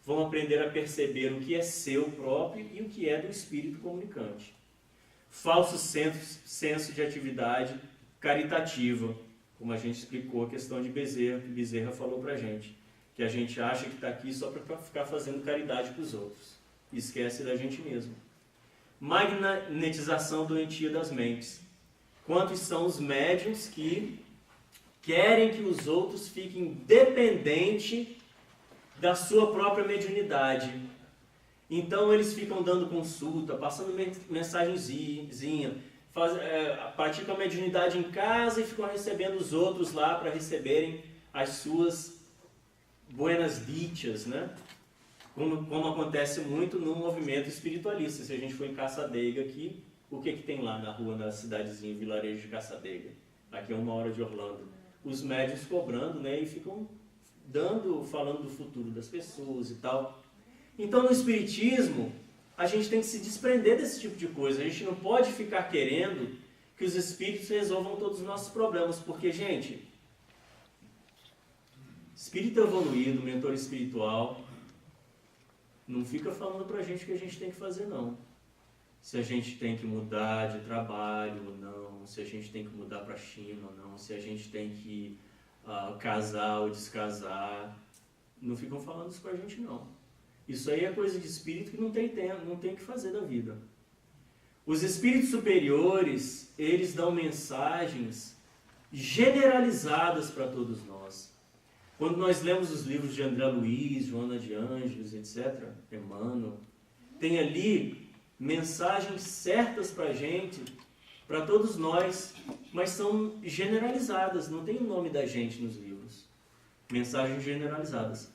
vão aprender a perceber o que é seu próprio e o que é do espírito comunicante. Falso senso de atividade caritativa, como a gente explicou a questão de Bezerra, que Bezerra falou para a gente, que a gente acha que está aqui só para ficar fazendo caridade para os outros, e esquece da gente mesmo. Magnetização doentia das mentes. Quantos são os médiuns que querem que os outros fiquem dependentes da sua própria mediunidade? Então eles ficam dando consulta, passando mensagenzinha, praticam a mediunidade em casa e ficam recebendo os outros lá para receberem as suas buenas dichas, né? Como acontece muito no movimento espiritualista. Se a gente for em Caçadeiga aqui, o que tem lá na rua, na cidadezinha, vilarejo de Caçadeiga? Aqui é 1 hora de Orlando. Os médiuns cobrando, né? E ficam falando do futuro das pessoas e tal. Então, no Espiritismo, a gente tem que se desprender desse tipo de coisa. A gente não pode ficar querendo que os Espíritos resolvam todos os nossos problemas, porque, gente, Espírito evoluído, mentor espiritual, não fica falando pra gente o que a gente tem que fazer, não. se a gente tem que mudar de trabalho ou não, se a gente tem que mudar para a China ou não, se a gente tem que casar ou descasar. Não ficam falando isso para a gente, não. Isso aí é coisa de espírito que não tem o que fazer da vida. Os espíritos superiores, eles dão mensagens generalizadas para todos nós. Quando nós lemos os livros de André Luiz, Joana de Ângeles, etc., Emmanuel, tem ali mensagens certas para a gente, para todos nós, mas são generalizadas, não tem o nome da gente nos livros. Mensagens generalizadas.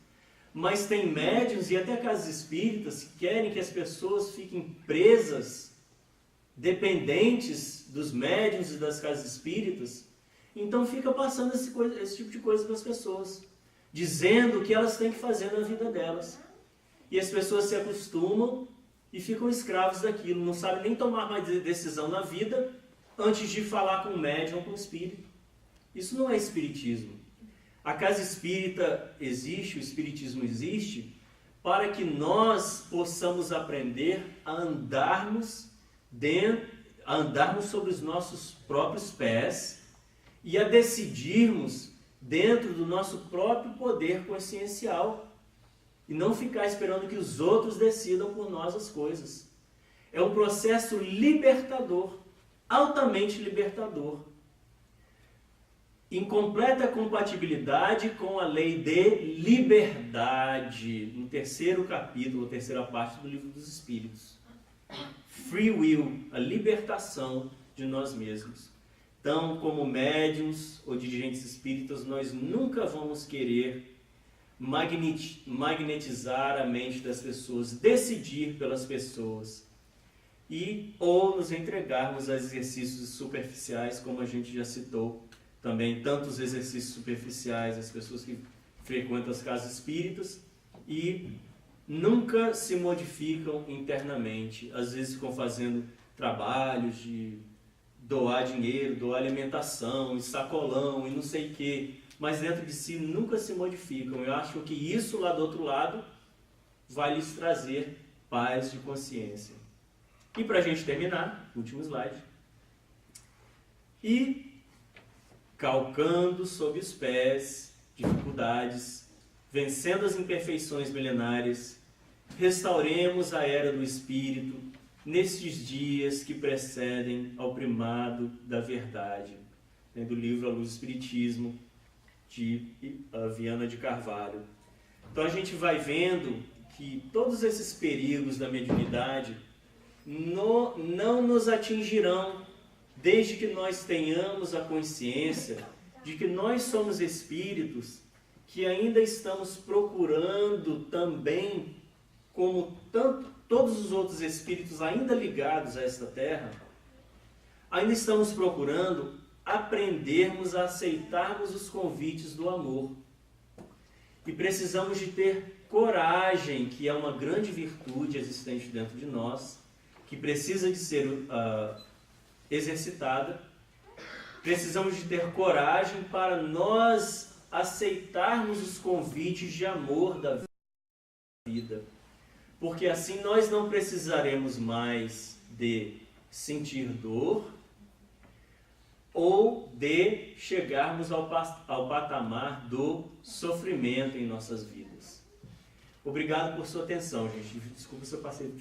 Mas tem médiuns e até casas espíritas que querem que as pessoas fiquem presas, dependentes dos médiuns e das casas espíritas. Então fica passando esse tipo de coisa para as pessoas, dizendo o que elas têm que fazer na vida delas. E as pessoas se acostumam e ficam escravos daquilo, não sabem nem tomar mais decisão na vida antes de falar com o médium ou com o espírito. Isso não é espiritismo. A casa espírita existe, o espiritismo existe, para que nós possamos aprender a andarmos sobre os nossos próprios pés e a decidirmos dentro do nosso próprio poder consciencial e não ficar esperando que os outros decidam por nós as coisas. É um processo libertador, altamente libertador, em completa compatibilidade com a lei de liberdade, no terceiro capítulo, terceira parte do Livro dos Espíritos. Free will, a libertação de nós mesmos. Então, como médiuns ou dirigentes espíritas, nós nunca vamos querer magnetizar a mente das pessoas, decidir pelas pessoas, ou nos entregarmos a exercícios superficiais, como a gente já citou também, tantos exercícios superficiais, as pessoas que frequentam as casas espíritas e nunca se modificam internamente. Às vezes ficam fazendo trabalhos de doar dinheiro, doar alimentação, e sacolão, e não sei o quê, mas dentro de si nunca se modificam. Eu acho que isso lá do outro lado vai lhes trazer paz de consciência. E para a gente terminar, último slide. E calcando sob os pés dificuldades, vencendo as imperfeições milenárias, restauremos a era do Espírito nestes dias que precedem ao primado da verdade. Do livro A Luz do Espiritismo, de Viana de Carvalho. Então a gente vai vendo que todos esses perigos da mediunidade não nos atingirão desde que nós tenhamos a consciência de que nós somos espíritos que ainda estamos procurando também, como todos os outros espíritos ainda ligados a esta terra, ainda estamos procurando aprendermos a aceitarmos os convites do amor. E precisamos de ter coragem, que é uma grande virtude existente dentro de nós, que precisa de ser exercitada. Precisamos de ter coragem para nós aceitarmos os convites de amor da vida. Porque assim nós não precisaremos mais de sentir dor ou de chegarmos ao patamar do sofrimento em nossas vidas. Obrigado por sua atenção, gente. Desculpa se eu passei